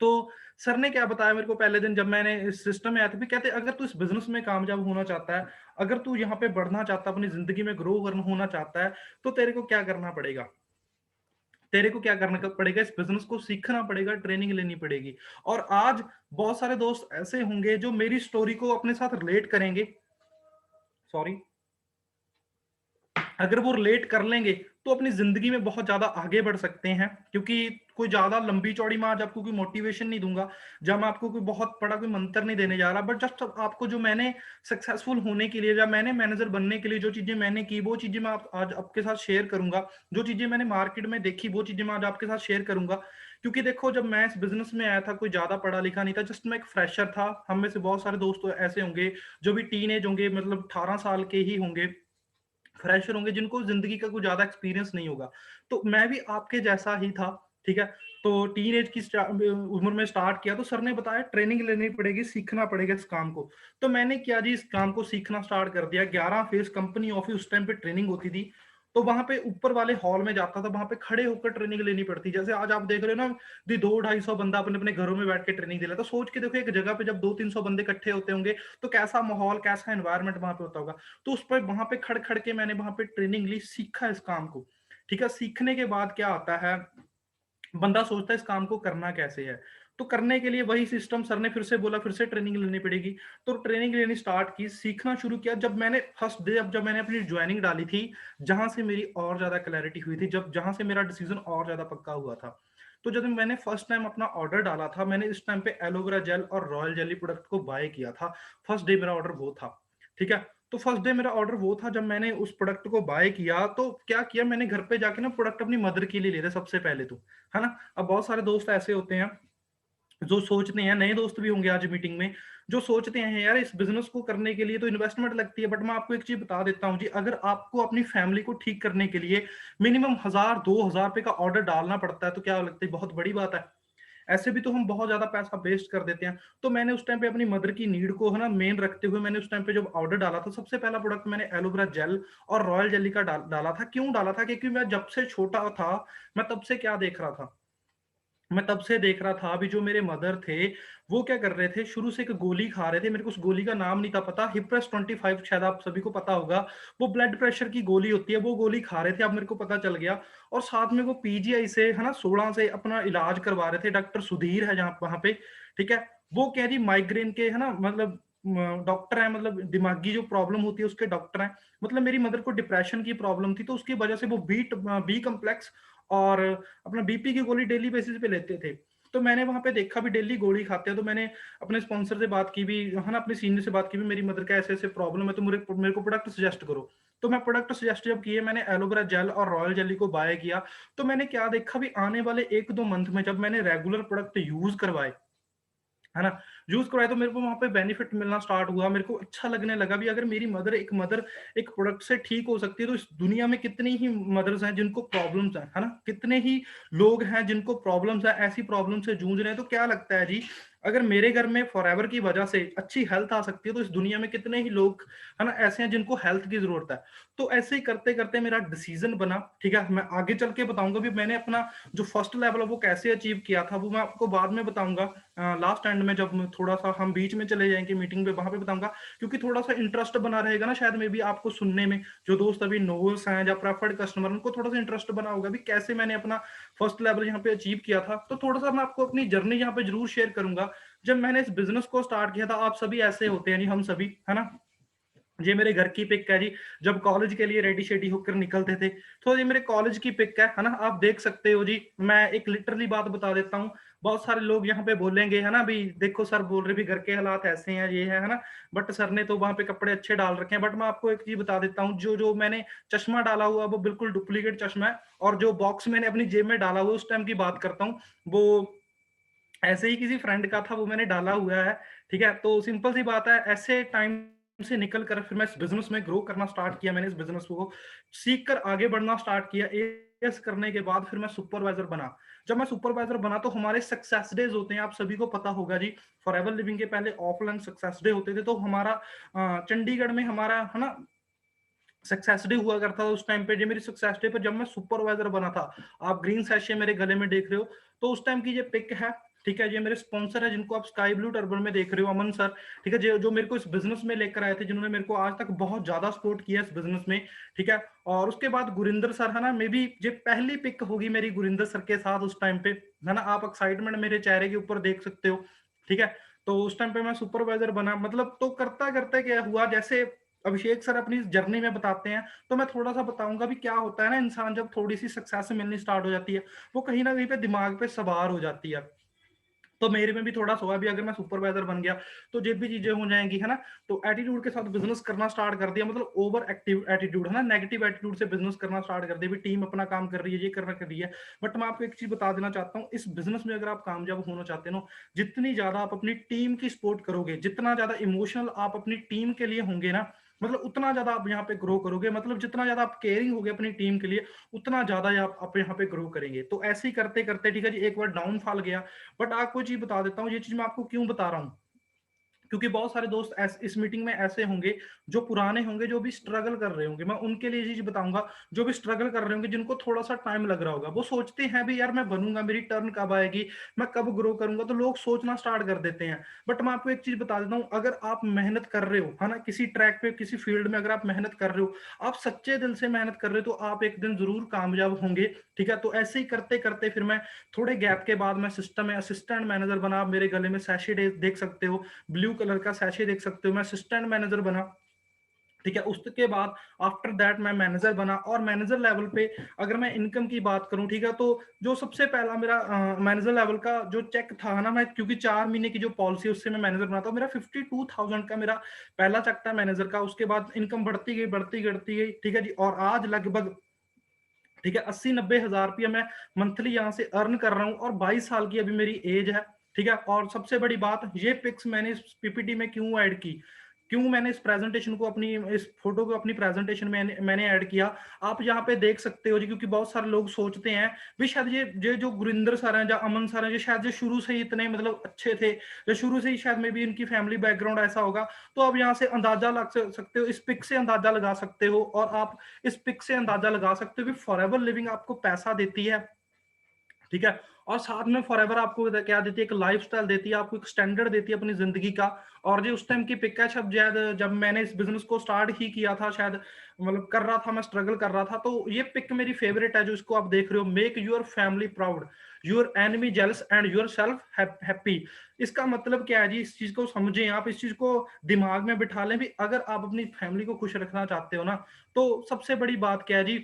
तो सर ने क्या बताया मेरे को पहले दिन जब मैंने इस सिस्टम में आया था, भी कहते अगर तू इस बिज़नेस में कामयाब होना चाहता है, अगर तू यहाँ पे बढ़ना चाहता है, अपनी ज़िंदगी में ग्रो करना होना चाहता है, तो तेरे को क्या करना पड़ेगा? तेरे को क्या करना क पड़ेगा, इस बिज़नेस को सीखना पड़ेगा, ट्रेनिंग लेनी पड़ेगी। और आज बहुत सारे दोस्त ऐसे होंगे जो मेरी स्टोरी को अपने साथ रिलेट करेंगे, सॉरी, अगर वो रिलेट कर लेंगे तो अपनी जिंदगी में बहुत ज्यादा आगे बढ़ सकते हैं। क्योंकि कोई ज्यादा लंबी चौड़ी मैं आज आपको कोई मोटिवेशन नहीं दूंगा, जब मैं आपको कोई बहुत बड़ा कोई मंत्र नहीं देने जा रहा, बट जस्ट आपको जो मैंने सक्सेसफुल होने के लिए, जब मैंने मैनेजर बनने के लिए जो चीजें मैंने की, वो चीजें मैं आज आपके साथ शेयर करूंगा। जो चीजें मैंने मार्केट में देखी, वो चीजें मैं आज आपके साथ शेयर करूंगा। क्योंकि देखो, जब मैं इस बिजनेस में आया था, कोई ज्यादा पढ़ा लिखा नहीं था, जस्ट मैं एक फ्रेशर था। हम में से बहुत सारे दोस्त ऐसे होंगे जो भी टीन एज होंगे, मतलब 18 साल के ही होंगे, फ्रेशर होंगे, जिनको जिंदगी का कोई ज्यादा एक्सपीरियंस नहीं होगा। तो मैं भी आपके जैसा ही था, ठीक है। तो टीन एज की उम्र में स्टार्ट किया, तो सर ने बताया ट्रेनिंग लेनी पड़ेगी, सीखना पड़ेगा इस काम को। तो मैंने किया जी, इस काम को सीखना स्टार्ट कर दिया। 11 फेज कंपनी ऑफिस उस टाइम पे ट्रेनिंग होती थी। तो वहां पे ऊपर वाले हॉल में जाता था, वहां पे खड़े होकर ट्रेनिंग लेनी पड़ती। जैसे आज आप देख रहे हो ना, दी 200-250 बंदा अपने अपने घरों में बैठ के ट्रेनिंग दे रहा है। तो सोच के देखो, एक जगह पे जब 200-300 बंदे इकट्ठे होते होंगे, तो कैसा माहौल, कैसा एनवायरनमेंट वहां पे होता होगा। तो उस पर वहां पे खड़ खड़ के मैंने वहां पे ट्रेनिंग ली, सीखा इस काम को। ठीक है, सीखने के बाद क्या आता है, बंदा सोचता है इस काम को करना कैसे है। तो करने के लिए वही सिस्टम सर ने फिर से बोला, फिर से ट्रेनिंग लेनी पड़ेगी। तो ट्रेनिंग लेनी स्टार्ट की, सीखना शुरू किया। जब मैंने फर्स्ट डे, अब जब मैंने अपनी ज्वाइनिंग डाली थी, जहां से मेरी और ज्यादा क्लैरिटी हुई थी, जब जहां से मेरा डिसीजन और ज्यादा पक्का हुआ था। तो जब मैंने फर्स्ट टाइम अपना ऑर्डर डाला था, मैंने इस टाइम पे एलोवेरा जेल और रॉयल जेली प्रोडक्ट को बाय किया था। फर्स्ट डे मेरा ऑर्डर वो था, ठीक है। तो फर्स्ट डे मेरा ऑर्डर वो था, जब मैंने उस प्रोडक्ट को बाय किया, तो क्या किया मैंने, घर पे जाके ना प्रोडक्ट अपनी मदर के लिए ले रहे सबसे पहले तो, है ना। अब बहुत सारे दोस्त ऐसे होते हैं जो सोचते हैं, नए दोस्त भी होंगे आज मीटिंग में, जो सोचते हैं यार इस बिजनेस को करने के लिए तो इन्वेस्टमेंट लगती है। बट मैं आपको एक चीज बता देता हूँ जी, अगर आपको अपनी फैमिली को ठीक करने के लिए मिनिमम 1000-2000 रुपए का ऑर्डर डालना पड़ता है, तो क्या लगता है बहुत बड़ी बात है। ऐसे भी तो हम बहुत ज्यादा पैसा वेस्ट कर देते हैं। तो मैंने उस टाइम पे अपनी मदर की नीड को, है ना, मेन रखते हुए, मैंने उस टाइम पे जब ऑर्डर डाला था, सबसे पहला प्रोडक्ट मैंने एलोवेरा जेल और रॉयल जेली का डाला था। क्यों डाला था? क्योंकि मैं जब से छोटा था, मैं तब से क्या देख रहा था, मैं तब से देख रहा था, अभी जो मेरे मदर थे, वो क्या कर रहे थे, शुरू से एक गोली खा रहे थे। मेरे को उस गोली का नाम नहीं था पता, हिप्रेस 25, शायद आप सभी को पता होगा। वो ब्लड प्रेशर की गोली होती है, वो गोली खा रहे थे, अब मेरे को पता चल गया। और साथ में वो पीजीआई से, है ना, 16 से अपना इलाज करवा रहे थे। डॉक्टर सुधीर है जहाँ वहां पे, ठीक है। वो कह जी माइग्रेन के, है ना, मतलब डॉक्टर है, मतलब दिमागी जो प्रॉब्लम होती है उसके डॉक्टर हैं। मतलब मेरी मदर को डिप्रेशन की प्रॉब्लम थी, तो उसकी वजह से वो बी कम्प्लेक्स और अपना बीपी की गोली डेली बेसिस पे लेते थे। तो मैंने वहां पे देखा भी डेली गोली खाते हैं। तो मैंने अपने स्पॉन्सर से बात की भी, है ना, अपने सीनियर से बात की भी, मेरी मदर का ऐसे ऐसे प्रॉब्लम है, तो मेरे को प्रोडक्ट सजेस्ट करो। तो मैं प्रोडक्ट सजेस्ट जब किए, मैंने एलोवेरा जेल और रॉयल जेली को बाय किया। तो मैंने क्या देखा भी, आने वाले 1-2 मंथ में जब मैंने रेगुलर प्रोडक्ट यूज करवाए, है ना, यूज करवाया, तो मेरे को वहां पे बेनिफिट मिलना स्टार्ट हुआ। मेरे को अच्छा लगने लगा भी, अगर मेरी मदर एक प्रोडक्ट से ठीक हो सकती है, तो इस दुनिया में कितनी ही मदर्स हैं जिनको प्रॉब्लम्स हैं, है ना, कितने ही लोग हैं जिनको प्रॉब्लम्स है, ऐसी प्रॉब्लम से जूझ रहे हैं। तो क्या लगता है जी, अगर मेरे घर में फॉरएवर की वजह से अच्छी हेल्थ आ सकती है, तो इस दुनिया में कितने ही लोग, है ना, ऐसे हैं जिनको हेल्थ की जरूरत है। तो ऐसे ही करते करते मेरा डिसीजन बना, ठीक है। मैं आगे चल के बताऊंगा भी मैंने अपना जो फर्स्ट लेवल है वो कैसे अचीव किया था, वो मैं आपको बाद में बताऊंगा। लास्ट एंड में जब थोड़ा सा हम बीच में चले जाएंगे मीटिंग पे, वहां पे बताऊंगा। क्योंकि थोड़ा सा इंटरेस्ट बना रहेगा ना, शायद मे भी आपको सुनने में, जो दोस्त अभी नोवेल्स हैं या प्रेफर्ड कस्टमर, उनको थोड़ा सा इंटरेस्ट बना होगा भी कैसे मैंने अपना फर्स्ट लेवल यहाँ पे अचीव किया था। तो थोड़ा सा मैं आपको अपनी जर्नी यहाँ पे जरूर शेयर करूंगा। जब मैंने इस बिजनेस को स्टार्ट किया था, आप सभी ऐसे होते हैं जी, हम सभी, है ना। ये मेरे घर की पिक है जी, जब कॉलेज के लिए रेडी शेडी होकर निकलते थे। तो ये मेरे कॉलेज की पिक है ना, आप देख सकते हो जी। मैं एक लिटरली बात बता देता हूँ। बहुत सारे लोग यहाँ पे बोलेंगे, है ना, भी देखो सर बोल रहे भी घर के हालात ऐसे हैं, ये है ना। बट सर ने तो वहां पे कपड़े अच्छे डाल रखे हैं। बट मैं आपको एक चीज बता देता हूँ, जो जो मैंने चश्मा डाला हुआ वो बिल्कुल डुप्लीकेट चश्मा है। और जो बॉक्स मैंने अपनी जेब में डाला हुआ, उस टाइम की बात करता हूँ, वो ऐसे ही किसी फ्रेंड का था, वो मैंने डाला हुआ है, ठीक है। तो सिंपल सी बात है, ऐसे टाइम से निकल कर फिर मैं इस बिजनेस में ग्रो करना स्टार्ट किया। मैंने इस बिजनेस को सीख कर आगे बढ़ना स्टार्ट किया। एएस करने के बाद फिर मैं सुपरवाइजर बना। जब मैं सुपरवाइजर बना, तो हमारे सक्सेस डेज होते हैं, आप सभी को पता होगा जी। फॉरएवर लिविंग के पहले ऑफलाइन सक्सेस डे होते थे। तो हमारा चंडीगढ़ में हमारा, है ना, सक्सेस डे हुआ करता था उस टाइम पे, जो मेरी सक्सेस डे पे जब मैं सुपरवाइजर बना था, आप ग्रीन सैशे मेरे गले में देख रहे हो, तो उस टाइम की ये पिक है। ठीक है, ये मेरे स्पॉन्सर है जिनको आप स्काई ब्लू टर्बन में देख रहे हो, अमन सर। ठीक है, जो जो मेरे को इस बिजनेस में लेकर आए थे, जिन्होंने मेरे को आज तक बहुत ज्यादा सपोर्ट किया इस बिजनेस में। ठीक है, और उसके बाद गुरिंदर सर है ना, मे बी ये पहली पिक होगी मेरी गुरिंदर सर के साथ उस टाइम पे, है ना। आप एक्साइटमेंट मेरे चेहरे के ऊपर देख सकते हो। ठीक है, तो उस टाइम पे मैं सुपरवाइजर बना, मतलब तो करता करते क्या हुआ, जैसे अभिषेक सर अपनी जर्नी में बताते हैं, तो मैं थोड़ा सा बताऊंगा भी क्या होता है ना, इंसान जब थोड़ी सी सक्सेस मिलनी स्टार्ट हो जाती है, वो कहीं ना कहीं पे दिमाग पे सवार हो जाती है। तो मेरे में भी थोड़ा सा हुआ भी, अगर मैं सुपरवाइजर बन गया तो जो भी चीजें हो जाएंगी, है ना। तो एटीट्यूड के साथ बिजनेस करना स्टार्ट कर दिया, मतलब ओवर एक्टिव एटीट्यूड, है ना, नेगेटिव एटीट्यूड से बिजनेस करना स्टार्ट कर दिया भी, टीम अपना काम कर रही है, ये करना कर रही है। बट मैं आपको एक चीज बता देना चाहता हूँ, इस बिजनेस में अगर आप कामयाब होना चाहते हो ना, जितनी ज्यादा आप अपनी टीम की सपोर्ट करोगे, जितना ज्यादा इमोशनल आप अपनी टीम के लिए होंगे ना, मतलब उतना ज्यादा आप यहाँ पे ग्रो करोगे, मतलब जितना ज्यादा आप केयरिंग होगे अपनी टीम के लिए, उतना ज्यादा आप यहाँ पे ग्रो करेंगे। तो ऐसे ही करते करते, ठीक है जी, एक बार डाउनफॉल गया। बट आपको चीज बता देता हूँ, ये चीज मैं आपको क्यों बता रहा हूँ, क्योंकि बहुत सारे दोस्त इस मीटिंग में ऐसे होंगे जो पुराने होंगे, जो भी स्ट्रगल कर रहे होंगे। मैं उनके लिए चीज बताऊंगा, जो भी स्ट्रगल कर रहे होंगे, जिनको थोड़ा सा टाइम लग रहा होगा, वो सोचते हैं भी यार मैं बनूंगा, मेरी टर्न कब आएगी, मैं कब ग्रो करूंगा, तो लोग सोचना स्टार्ट कर देते हैं। बट मैं आपको एक चीज बता देता हूँ, अगर आप मेहनत कर रहे हो, है ना, किसी ट्रैक पे, किसी फील्ड में अगर आप मेहनत कर रहे हो, आप सच्चे दिल से मेहनत कर रहे हो, तो आप एक दिन जरूर कामयाब होंगे। ठीक है, तो ऐसे ही करते करते फिर मैं थोड़े गैप के बाद मैं सिस्टम में असिस्टेंट मैनेजर बना। आप मेरे गले में सैशे देख सकते हो, ब्लू कलर का सैशे देख सकते हो, मैं असिस्टेंट मैनेजर बना। ठीक है, उसके बाद आफ्टर दैट मैं मैनेजर बना, और मैनेजर लेवल पे अगर मैं इनकम की बात करूं, ठीक है, तो जो सबसे पहला मेरा मैनेजर लेवल का जो चेक था ना, मैं क्योंकि 4 महीने की जो पॉलिसी उससे मैं मैनेजर बना था, मेरा 52,000 का मेरा पहला चेक था मैनेजर का। उसके बाद इनकम बढ़ती गई बढ़ती बढ़ती गई, ठीक है जी, और आज लगभग, ठीक है, 80-90 हजार रुपया मैं मंथली यहाँ से अर्न कर रहा हूँ, और 22 साल की अभी मेरी एज है। ठीक है, और सबसे बड़ी बात, ये पिक्स मैंने इस पीपीटी में क्यों ऐड की, क्यों मैंने इस प्रेजेंटेशन को अपनी, इस फोटो को अपनी प्रेजेंटेशन में मैंने ऐड किया, आप यहाँ पे देख सकते हो जी। क्योंकि बहुत सारे लोग सोचते हैं भी शायद ये जो गुरिंदर सर हैं या अमन सर हैं, ये शायद ये शुरू से ही इतने मतलब अच्छे थे, या शुरू से ही शायद में भी इनकी फैमिली बैकग्राउंड ऐसा होगा। तो आप यहाँ से अंदाजा लग सकते हो, इस पिक से अंदाजा लगा सकते हो, और आप इस पिक से अंदाजा लगा सकते हो कि फॉरएवर लिविंग आपको पैसा देती है। ठीक है, और साथ में फॉरएवर आपको क्या देती है, एक लाइफस्टाइल देती है, आपको एक स्टैंडर्ड देती है अपनी जिंदगी का। और जो उस टाइम की पिक है, शायद जब मैंने इस बिजनेस को स्टार्ट ही किया था, शायद मतलब कर रहा था, मैं स्ट्रगल कर रहा था, तो ये पिक मेरी फेवरेट है, जो इसको आप देख रहे हो, make your family proud, your enemy jealous and your self happy. इसका मतलब क्या है जी, इस चीज को समझें आप, इस चीज को दिमाग में बिठा लें भी, अगर आप अपनी फैमिली को खुश रखना चाहते हो ना, तो सबसे बड़ी बात क्या है जी,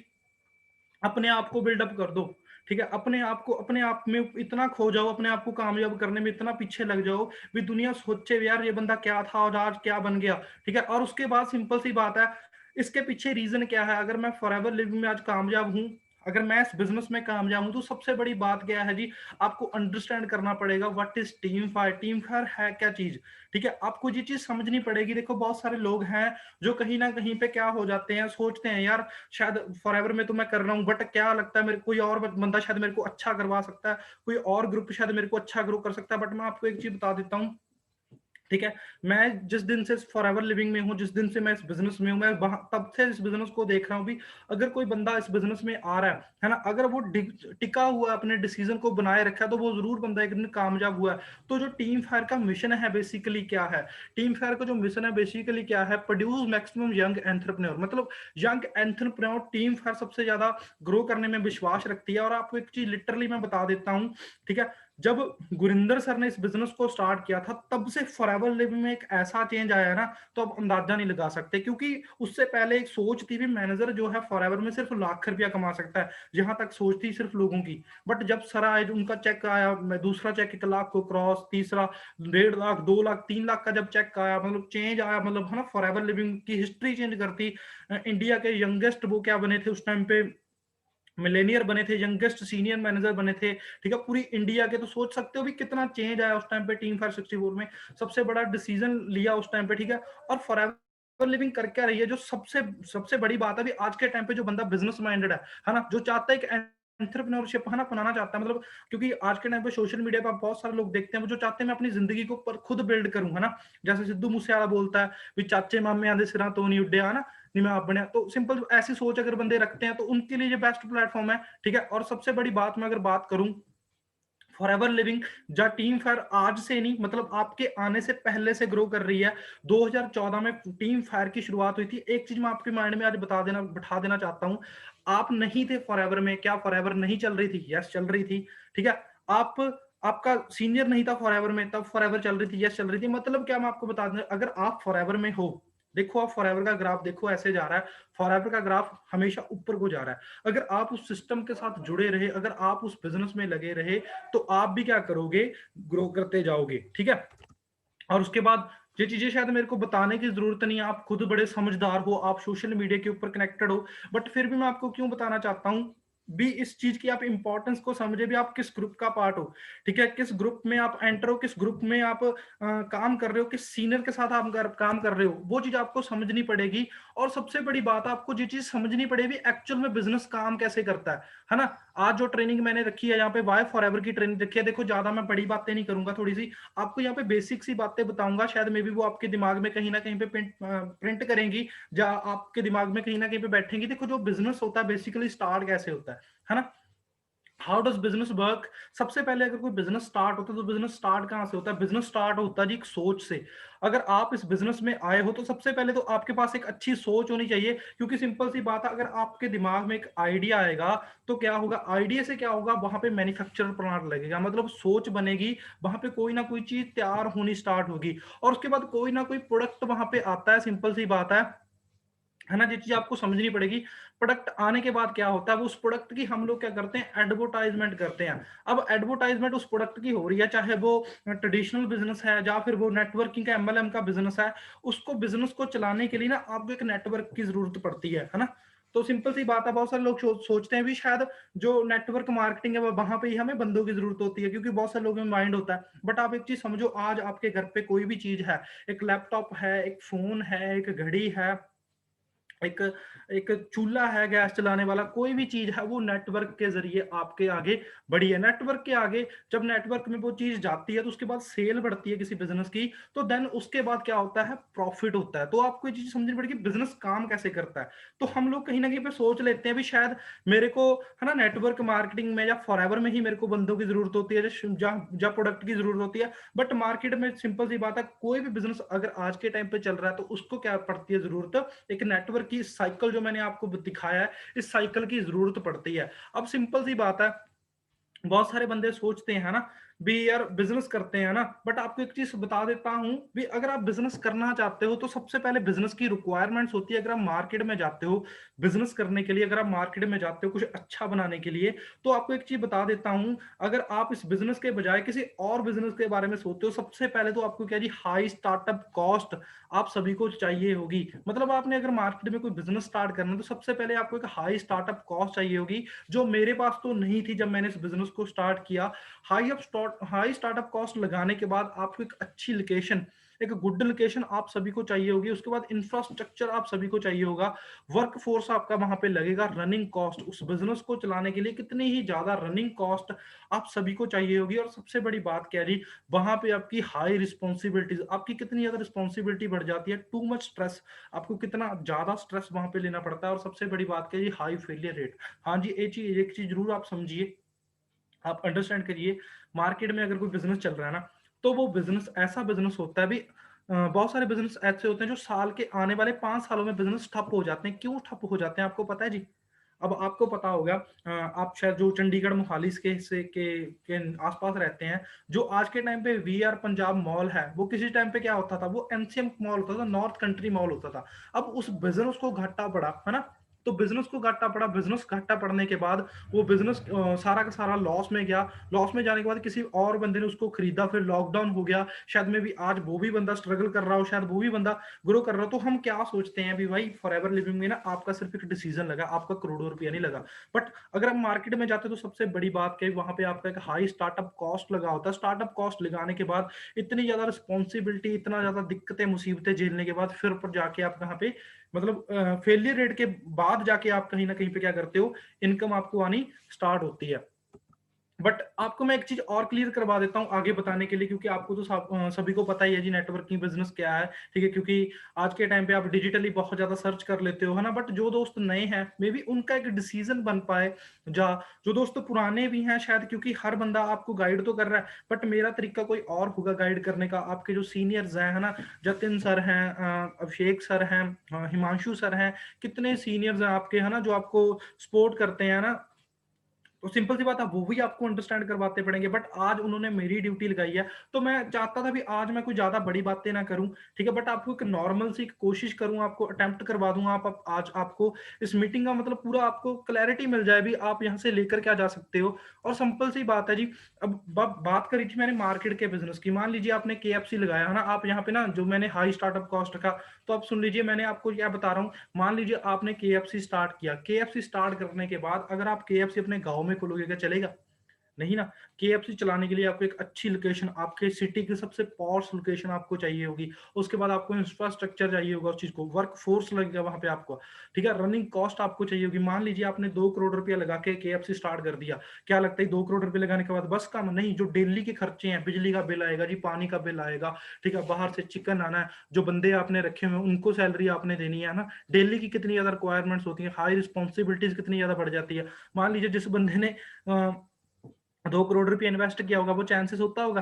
अपने आप को बिल्डअप कर दो। ठीक है, अपने आप को, अपने आप में इतना खो जाओ, अपने आप को कामयाब करने में इतना पीछे लग जाओ भी, दुनिया सोचे यार ये बंदा क्या था और आज क्या बन गया। ठीक है, और उसके बाद सिंपल सी बात है, इसके पीछे रीजन क्या है, अगर मैं फॉरएवर लिविंग में आज कामयाब हूं, अगर मैं इस बिजनेस में कामयाब हूं, तो सबसे बड़ी बात क्या है जी, आपको अंडरस्टैंड करना पड़ेगा what is team fire, team fire है क्या चीज। ठीक है, आपको ये चीज समझनी पड़ेगी। देखो बहुत सारे लोग हैं जो कहीं ना कहीं पे क्या हो जाते हैं, सोचते हैं यार शायद फॉरएवर में तो मैं कर रहा हूँ, बट क्या लगता है मेरे कोई और बंदा शायद मेरे को अच्छा करवा सकता है, कोई और ग्रुप शायद मेरे को अच्छा ग्रो कर सकता है। बट मैं आपको एक चीज बता देता हूँ, ठीक है, मैं जिस दिन से फॉरएवर लिविंग में हूँ, जिस दिन से मैं इस बिजनेस में हूँ, मैं तब से इस बिजनेस को देख रहा हूँ भी, अगर कोई बंदा इस बिजनेस में आ रहा है ना, अगर वो टिका हुआ है, अपने डिसीजन को बनाए रखा है, तो वो जरूर बंदा एक दिन कामयाब हुआ है। तो जो टीम फायर का मिशन है बेसिकली क्या है, टीम फायर का जो मिशन है बेसिकली क्या है, प्रोड्यूस मैक्सिमम यंग एंटरप्रेन्योर, मतलब यंग एंटरप्रेन्योर टीम फायर सबसे ज्यादा ग्रो करने में विश्वास रखती है। और आपको एक चीज लिटरली मैं बता देता हूँ, ठीक है, जब गुरिंदर सर ने इस बिजनेस को स्टार्ट किया था, तब से फॉरएवर लिविंग में एक ऐसा चेंज आया है ना, तो आप अंदाजा नहीं लगा सकते। क्योंकि उससे पहले एक सोच थी भी, मैनेजर जो है फॉरएवर में सिर्फ लाख रुपया कमा सकता है, जहां तक सोच थी सिर्फ लोगों की। बट जब सर आए, उनका चेक आया, दूसरा चेक 1 लाख को क्रॉस, तीसरा 1.5 लाख, 2 लाख, 3 लाख का जब चेक आया, मतलब चेंज आया, मतलब है ना, फॉरएवर लिविंग की हिस्ट्री चेंज करती। इंडिया के यंगेस्ट वो क्या बने थे उस टाइम पे, मिलेनियर बने थे, यंगेस्ट सीनियर मैनेजर बने थे। ठीक है, पूरी इंडिया के, तो सोच सकते हो भी कितना चेंज आया उस टाइम पे टीम 564 में। सबसे बड़ा डिसीजन लिया उस टाइम पे। ठीक है, और फॉरएवर लिविंग कर क्या रही है, जो सबसे सबसे बड़ी बात है भी, आज के टाइम पे जो बंदा बिजनेस माइंडेड है ना, जो चाहता है कि एंटरप्रेन्योरशिप है ना अपनाना चाहता है, मतलब क्योंकि आज के टाइम पे सोशल मीडिया पर बहुत सारे लोग देखते हैं, वो जो चाहते हैं मैं अपनी जिंदगी को पर खुद बिल्ड करूं, है ना। जैसे सिद्धू मूसेवाला बोलता है भी, चाचे मामे आंदे सिरा तो नहीं उड्डे, है ना। नहीं मैं आप बने, तो सिंपल ऐसी सोच अगर बंदे रखते हैं तो उनके लिए ये बेस्ट प्लेटफॉर्म है, ठीक है। और सबसे बड़ी बात मैं अगर बात करूं, फॉरएवर लिविंग जा टीम फायर आज से नहीं, मतलब आपके आने से पहले से ग्रो कर रही है। 2014 में टीम फायर की शुरुआत हुई थी। एक चीज मैं आपके माइंड में आज बैठा देना चाहता हूं, आप नहीं थे फॉरएवर में, क्या फॉरएवर नहीं चल रही थी? यस चल रही थी, ठीक है। आप आपका सीनियर नहीं था फॉरएवर में, तब फॉरएवर चल रही थी, यस चल रही थी। मतलब क्या मैं आपको बता दूं, अगर आप फॉरएवर में हो, देखो आप फॉरएवर का ग्राफ देखो ऐसे जा रहा है, फॉरएवर का ग्राफ हमेशा ऊपर को जा रहा है। अगर आप उस सिस्टम के साथ जुड़े रहे, अगर आप उस बिजनेस में लगे रहे, तो आप भी क्या करोगे, ग्रो करते जाओगे, ठीक है। और उसके बाद ये चीजें शायद मेरे को बताने की जरूरत नहीं है, आप खुद बड़े समझदार हो, आप सोशल मीडिया के ऊपर कनेक्टेड हो, बट फिर भी मैं आपको क्यों बताना चाहता हूं, भी इस चीज की आप इंपॉर्टेंस को समझे, भी आप किस ग्रुप का पार्ट हो, ठीक है, किस ग्रुप में आप एंटर हो, किस ग्रुप में आप काम कर रहे हो, किस सीनियर के साथ आप काम कर रहे हो, वो चीज आपको समझनी पड़ेगी। और सबसे बड़ी बात, आपको जो चीज समझनी पड़ेगी एक्चुअल में बिजनेस काम कैसे करता है ना। आज जो ट्रेनिंग मैंने रखी है यहाँ पे, वाई फॉरएवर की ट्रेनिंग रखी है, देखो ज्यादा मैं बड़ी बातें नहीं करूंगा, थोड़ी सी आपको यहाँ पे बेसिक सी बातें बताऊंगा, शायद मे बी वो आपके दिमाग में कहीं ना कहीं पे प्रिंट करेंगी, या आपके दिमाग में कहीं ना कहीं पे बैठेंगी। देखो जो बिजनेस होता है बेसिकली स्टार्ट कैसे होता है ना, हाउ डज बिजनेस वर्क। सबसे पहले अगर कोई बिजनेस स्टार्ट होता है तो बिजनेस स्टार्ट कहां से होता है, बिजनेस स्टार्ट होता है जी एक सोच से। अगर आप इस बिजनेस में आए हो तो सबसे पहले तो आपके पास एक अच्छी सोच होनी चाहिए, क्योंकि सिंपल सी बात है, अगर आपके दिमाग में एक आइडिया आएगा तो क्या होगा, आइडिया से क्या होगा, वहां पे मैन्युफैक्चरर प्लांट लगेगा, मतलब सोच बनेगी, वहां पे कोई ना कोई चीज तैयार होनी स्टार्ट होगी, और उसके बाद कोई ना कोई प्रोडक्ट वहां पे आता है, सिंपल सी बात है ना। ये चीज आपको समझनी पड़ेगी। प्रोडक्ट आने के बाद क्या होता है, वो उस प्रोडक्ट की हम लोग क्या करते हैं, एडवर्टाइजमेंट करते हैं। अब एडवर्टाइजमेंट उस प्रोडक्ट की हो रही है, चाहे वो ट्रेडिशनल बिजनेस है या फिर वो नेटवर्किंग का एमएलएम का बिजनेस है, उसको बिजनेस को चलाने के लिए ना आपको एक नेटवर्क की जरूरत पड़ती है ना। तो सिंपल सी बात है, बहुत सारे लोग सोचते हैं भी शायद जो नेटवर्क मार्केटिंग है वहां पे ही हमें बंदों की जरूरत होती है, क्योंकि बहुत सारे लोगों में माइंड होता है। बट आप एक चीज समझो, आज आपके घर पे कोई भी चीज है, एक लैपटॉप है, एक फोन है, एक घड़ी है, एक एक चूल्हा है गैस चलाने वाला, कोई भी चीज है, वो नेटवर्क के जरिए आपके आगे बढ़ी है। नेटवर्क के आगे जब नेटवर्क में वो चीज जाती है तो उसके बाद सेल बढ़ती है किसी बिजनेस की, तो देन उसके बाद क्या होता है, प्रॉफिट होता है। तो आपको ये चीज समझनी पड़ेगी बिजनेस काम कैसे करता है। तो हम लोग कहीं ना कहीं पे सोच लेते हैं भी शायद मेरे को, है ना, नेटवर्क मार्केटिंग में या फॉरएवर में ही मेरे को बंदों की जरूरत होती है, जहाँ प्रोडक्ट की जरूरत होती है। बट मार्केट में सिंपल सी बात है, कोई भी बिजनेस अगर आज के टाइम पे चल रहा है तो उसको क्या पड़ती है जरूरत, एक नेटवर्क की साइकिल जो मैंने आपको दिखाया है, इस साइकिल की जरूरत पड़ती है। अब सिंपल सी बात है, बहुत सारे बंदे सोचते हैं ना भी यार बिजनेस करते हैं ना, बट आपको एक चीज बता देता हूं भी, अगर आप बिजनेस करना चाहते हो तो सबसे पहले बिजनेस की रिक्वायरमेंट्स होती है। अगर आप मार्केट में जाते हो बिजनेस करने के लिए, अगर आप मार्केट में जाते हो कुछ अच्छा बनाने के लिए, तो आपको एक चीज बता देता हूं, अगर आप इस बिजनेस के बजाय किसी और बिजनेस के बारे में सोचते हो, सबसे पहले तो आपको क्या जी, हाई स्टार्टअप कॉस्ट आप सभी को चाहिए होगी। मतलब आपने अगर मार्केट में कोई बिजनेस स्टार्ट करना है तो सबसे पहले आपको एक हाई स्टार्टअप कॉस्ट चाहिए होगी, जो मेरे पास तो नहीं थी जब मैंने इस बिजनेस को स्टार्ट किया। हाई स्टार्टअप कॉस्ट लगाने के बाद आपको एक अच्छी लोकेशन, एक गुड लोकेशन आप सभी को चाहिए होगी, उसके बाद इंफ्रास्ट्रक्चर आप सभी को चाहिए होगा, वर्क फोर्स आपका वहां पे लगेगा, रनिंग कॉस्ट, उस बिजनेस को चलाने के लिए कितनी ही ज्यादा रनिंग कॉस्ट आप सभी को चाहिए होगी। और सबसे बड़ी बात क्या है, वहां पे आपकी हाई रिस्पॉन्सिबिलिटीज, आपकी कितनी ज्यादा रिस्पॉन्सिबिलिटी बढ़ जाती है, टू मच स्ट्रेस, आपको कितना ज्यादा स्ट्रेस वहां पे लेना पड़ता है। और सबसे बड़ी बात क्या है, हाई फेलियर रेट। हाँ जी, एक चीज जरूर आप समझिए, आप अंडरस्टैंड करिए, मार्केट में अगर कोई बिजनेस चल रहा है ना, तो वो बिजनेस ऐसा बिजनेस होता है भी, बहुत सारे बिजनेस ऐसे होते हैं जो साल के आने वाले 5 सालों में बिजनेस ठप हो जाते हैं। क्यों ठप हो जाते हैं आपको पता है जी? अब आपको पता होगा, आप शायद जो चंडीगढ़ मोहाली के हिस्से के आसपास रहते हैं, जो आज के टाइम पे वी आर पंजाब मॉल है, वो किसी टाइम पे क्या होता था, वो एमसीएम मॉल होता था, नॉर्थ कंट्री मॉल होता था। अब उस बिजनेस को घाटा पड़ा है ना, तो बिजनेस को घाटा पड़ा, बिजनेस घाटा पड़ने के बाद वो बिजनेस सारा का सारा लॉस में गया। लॉस में जाने के बाद किसी और बंदे ने उसको खरीदा, फिर लॉकडाउन हो गया, शायद में भी आज वो भी बंदा स्ट्रगल कर रहा हो, शायद वो भी बंदा ग्रो कर रहा हो। तो हम क्या सोचते हैं भी भाई, फॉरएवर लिविंग में ना आपका सिर्फ एक डिसीजन लगा, आपका करोड़ों रुपया नहीं लगा। बट अगर आप मार्केट में जाते हो तो सबसे बड़ी बात क्या है, वहां पे आपका एक हाई स्टार्टअप कॉस्ट लगा होता है। स्टार्टअप कॉस्ट लगाने के बाद इतनी ज्यादा रिस्पॉन्सिबिलिटी, इतना ज्यादा दिक्कतें मुसीबतें झेलने के बाद फिर ऊपर जाके आप कहाँ पे, मतलब फेलियर रेट के बाद जाके आप कहीं ना कहीं पे क्या करते हो, इनकम आपको आनी स्टार्ट होती है। बट आपको मैं एक चीज़ और क्लियर करवा देता हूँ आगे बताने के लिए, क्योंकि आपको तो सभी को पता ही है जी नेटवर्किंग बिज़नेस क्या है, ठीक है? क्योंकि आज के टाइम पे आप डिजिटली बहुत ज़्यादा सर्च कर लेते हो, है ना? बट जो दोस्त नए हैं, मेबी उनका एक डिसीज़न बन पाए, जा जो दोस्त पुराने भी हैं शायद, क्योंकि हर बंदा आपको गाइड तो कर रहा है, बट मेरा तरीका कोई और होगा गाइड करने का। आपके जो सीनियर्स हैं, है ना? जतिन सर हैं, अभिषेक सर हैं, हिमांशु सर हैं, कितने सीनियर्स हैं आपके, है ना? जो आपको सपोर्ट करते हैं ना, तो सिंपल सी बात है, वो भी आपको अंडरस्टैंड करवाते पड़ेंगे, बट आज उन्होंने मेरी ड्यूटी लगाई है, तो मैं चाहता था भी आज मैं कोई ज़्यादा बड़ी बातें ना करूँ, ठीक है? बट आपको एक नॉर्मल सी कोशिश करूँ, आपको अटेम्प्ट करवा दूँ, आप आज आपको इस मीटिंग का मतलब पूरा आपको क्लैरिटी मिल जाए भी आप यहाँ से लेकर क्या जा सकते हो। और सिंपल सी बात है जी, अब ब बात करी थी मैंने मार्केट के बिज़नेस की, मान लीजिए आपने केएफसी लगाया, है ना? आप यहाँ पे ना जो मैंने हाई स्टार्टअप कॉस्ट रखा, तो आप सुन लीजिए मैं आपको क्या बता रहा हूँ। मान लीजिए आपने केएफसी स्टार्ट किया, केएफसी स्टार्ट करने के बाद अगर आप केएफसी अपने गाँव में खोलोगे, क्या चलेगा? नहीं ना। केएफसी चलाने के लिए आपको एक अच्छी लोकेशन, आपके सिटी की सबसे पॉश लोकेशन आपको चाहिए होगी। उसके बाद आपको इंफ्रास्ट्रक्चर चाहिए होगा उस चीज़ को, वर्क फोर्स लगेगा वहाँ पे आपको, ठीक है? रनिंग कॉस्ट आपको चाहिए होगी। मान लीजिए आपने 2 करोड़ रुपया लगा के केएफसी स्टार्ट कर दिया। क्या लगता है 2 करोड़ रुपए लगाने के बाद बस काम? नहीं, जो डेली के खर्चे हैं, बिजली का बिल आएगा जी, पानी का बिल आएगा, ठीक है? बाहर से चिकन आना है, जो बंदे आपने रखे हुए हैं उनको सैलरी आपने देनी है ना? डेली की कितनी ज़्यादा रिक्वायरमेंट्स होती हैं, हाई रिस्पॉन्सिबिलिटीज़ कितनी ज़्यादा बढ़ जाती है। मान लीजिए जिस बंदे ने 2 करोड़ रुपया इन्वेस्ट किया होगा, वो चैन से सोता होगा?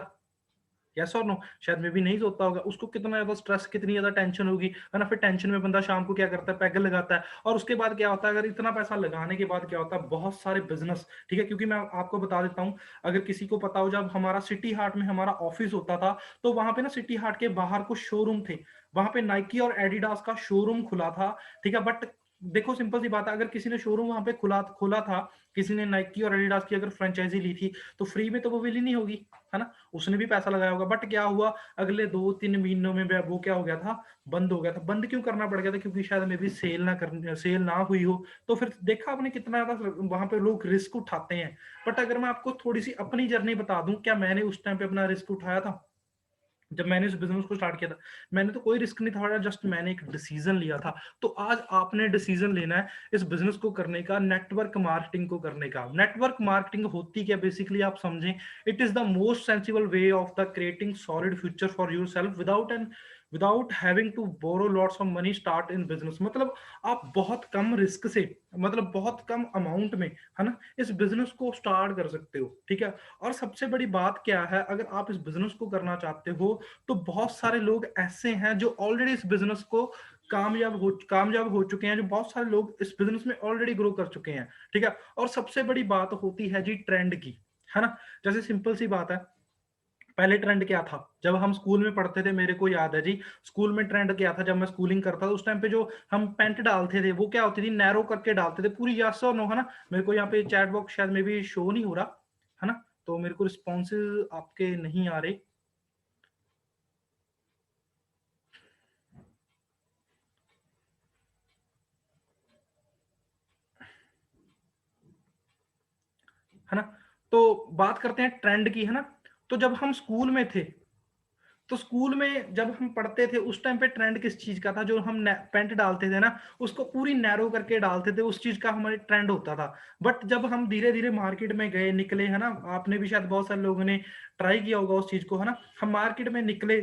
येस और नो? शायद मे बी नहीं सोता होगा। उसको कितना ज़्यादा स्ट्रेस, कितनी ज़्यादा टेंशन होगी, है ना? फिर टेंशन में बंदा शाम को क्या करता है, पैग लगाता है। और उसके बाद क्या होता है, अगर इतना पैसा लगाने के बाद क्या होता है, बहुत सारे बिज़नेस, ठीक है? क्योंकि मैं आपको बता देता हूँ, अगर किसी को पता हो, जब हमारा सिटी हार्ट में हमारा ऑफिस होता था, तो वहाँ पे ना सिटी हार्ट के बाहर कुछ शोरूम थे। वहाँ पे नाइकी और एडिडास का शोरूम खुला था, ठीक है? बट देखो सिंपल सी बात है, अगर किसी ने शोरूम वहाँ पे खुला खोला था, किसी ने नाइकी और एडिडास की अगर फ्रेंचाइज़ी ली थी, तो फ्री में तो वो विली नहीं होगी, है ना? उसने भी पैसा लगाया होगा, बट क्या हुआ, अगले 2-3 महीनों में वो क्या हो गया था, बंद हो गया था। बंद क्यों करना पड़ गया था? क्योंकि शायद मे बी सेल ना हुई हो। तो फिर देखा आपने कितना ज़्यादा वहाँ पे लोग रिस्क उठाते हैं। बट अगर मैं आपको थोड़ी-सी अपनी जर्नी बता दूँ, क्या मैंने उस टाइम पे अपना रिस्क उठाया था? जब मैंने इस बिज़नेस को स्टार्ट किया था, मैंने तो कोई रिस्क नहीं था उठाया, जस्ट मैंने एक डिसीज़न लिया था। तो आज आपने डिसीज़न लेना है इस बिज़नेस को करने का, नेटवर्क मार्केटिंग को करने का। नेटवर्क मार्केटिंग होती क्या बेसिकली आप समझें, it is the most sensible way of the creating solid future for yourself without having to borrow lots of money start in business. मतलब आप बहुत कम रिस्क से, मतलब बहुत कम अमाउंट में, है ना? इस बिज़नेस को स्टार्ट कर सकते हो, ठीक है? और सबसे बड़ी बात क्या है, अगर आप इस बिज़नेस को करना चाहते हो, तो बहुत सारे लोग ऐसे हैं जो ऑलरेडी इस बिज़नेस को कामयाब हो चुके हैं, जो बहुत सारे लोग इस बिज़नेस में ऑलरेडी ग्रो कर चुके हैं, ठीक है? और सबसे बड़ी बात होती है जी ट्रेंड की, है ना? जैसे सिंपल सी बात है, पहले ट्रेंड क्या था? जब हम स्कूल में पढ़ते थे, मेरे को याद है जी, स्कूल में ट्रेंड क्या था, जब मैं स्कूलिंग करता था, उस टाइम पे जो हम पैंट डालते थे, वो क्या होती थी, नैरो करके डालते थे, पूरी यस और नो, है ना? मेरे को यहाँ पे चैट बॉक्स शायद में भी शो नहीं हो रहा, है ना? तो मेरे को रिस्पॉन्सेज़ आपके नहीं आ रहे, है ना? तो बात करते हैं ट्रेंड की, है ना? तो जब हम स्कूल में थे, तो स्कूल में जब हम पढ़ते थे, उस टाइम पे ट्रेंड किस चीज़ का था? जो हम पैंट डालते थे ना, उसको पूरी नैरो करके डालते थे, उस चीज़ का हमारे ट्रेंड होता था। बट जब हम धीरे-धीरे मार्केट में गए, निकले, है ना? आपने भी शायद बहुत सारे लोगों ने ट्राई किया होगा उस चीज़ को, है ना? हम मार्केट में निकले,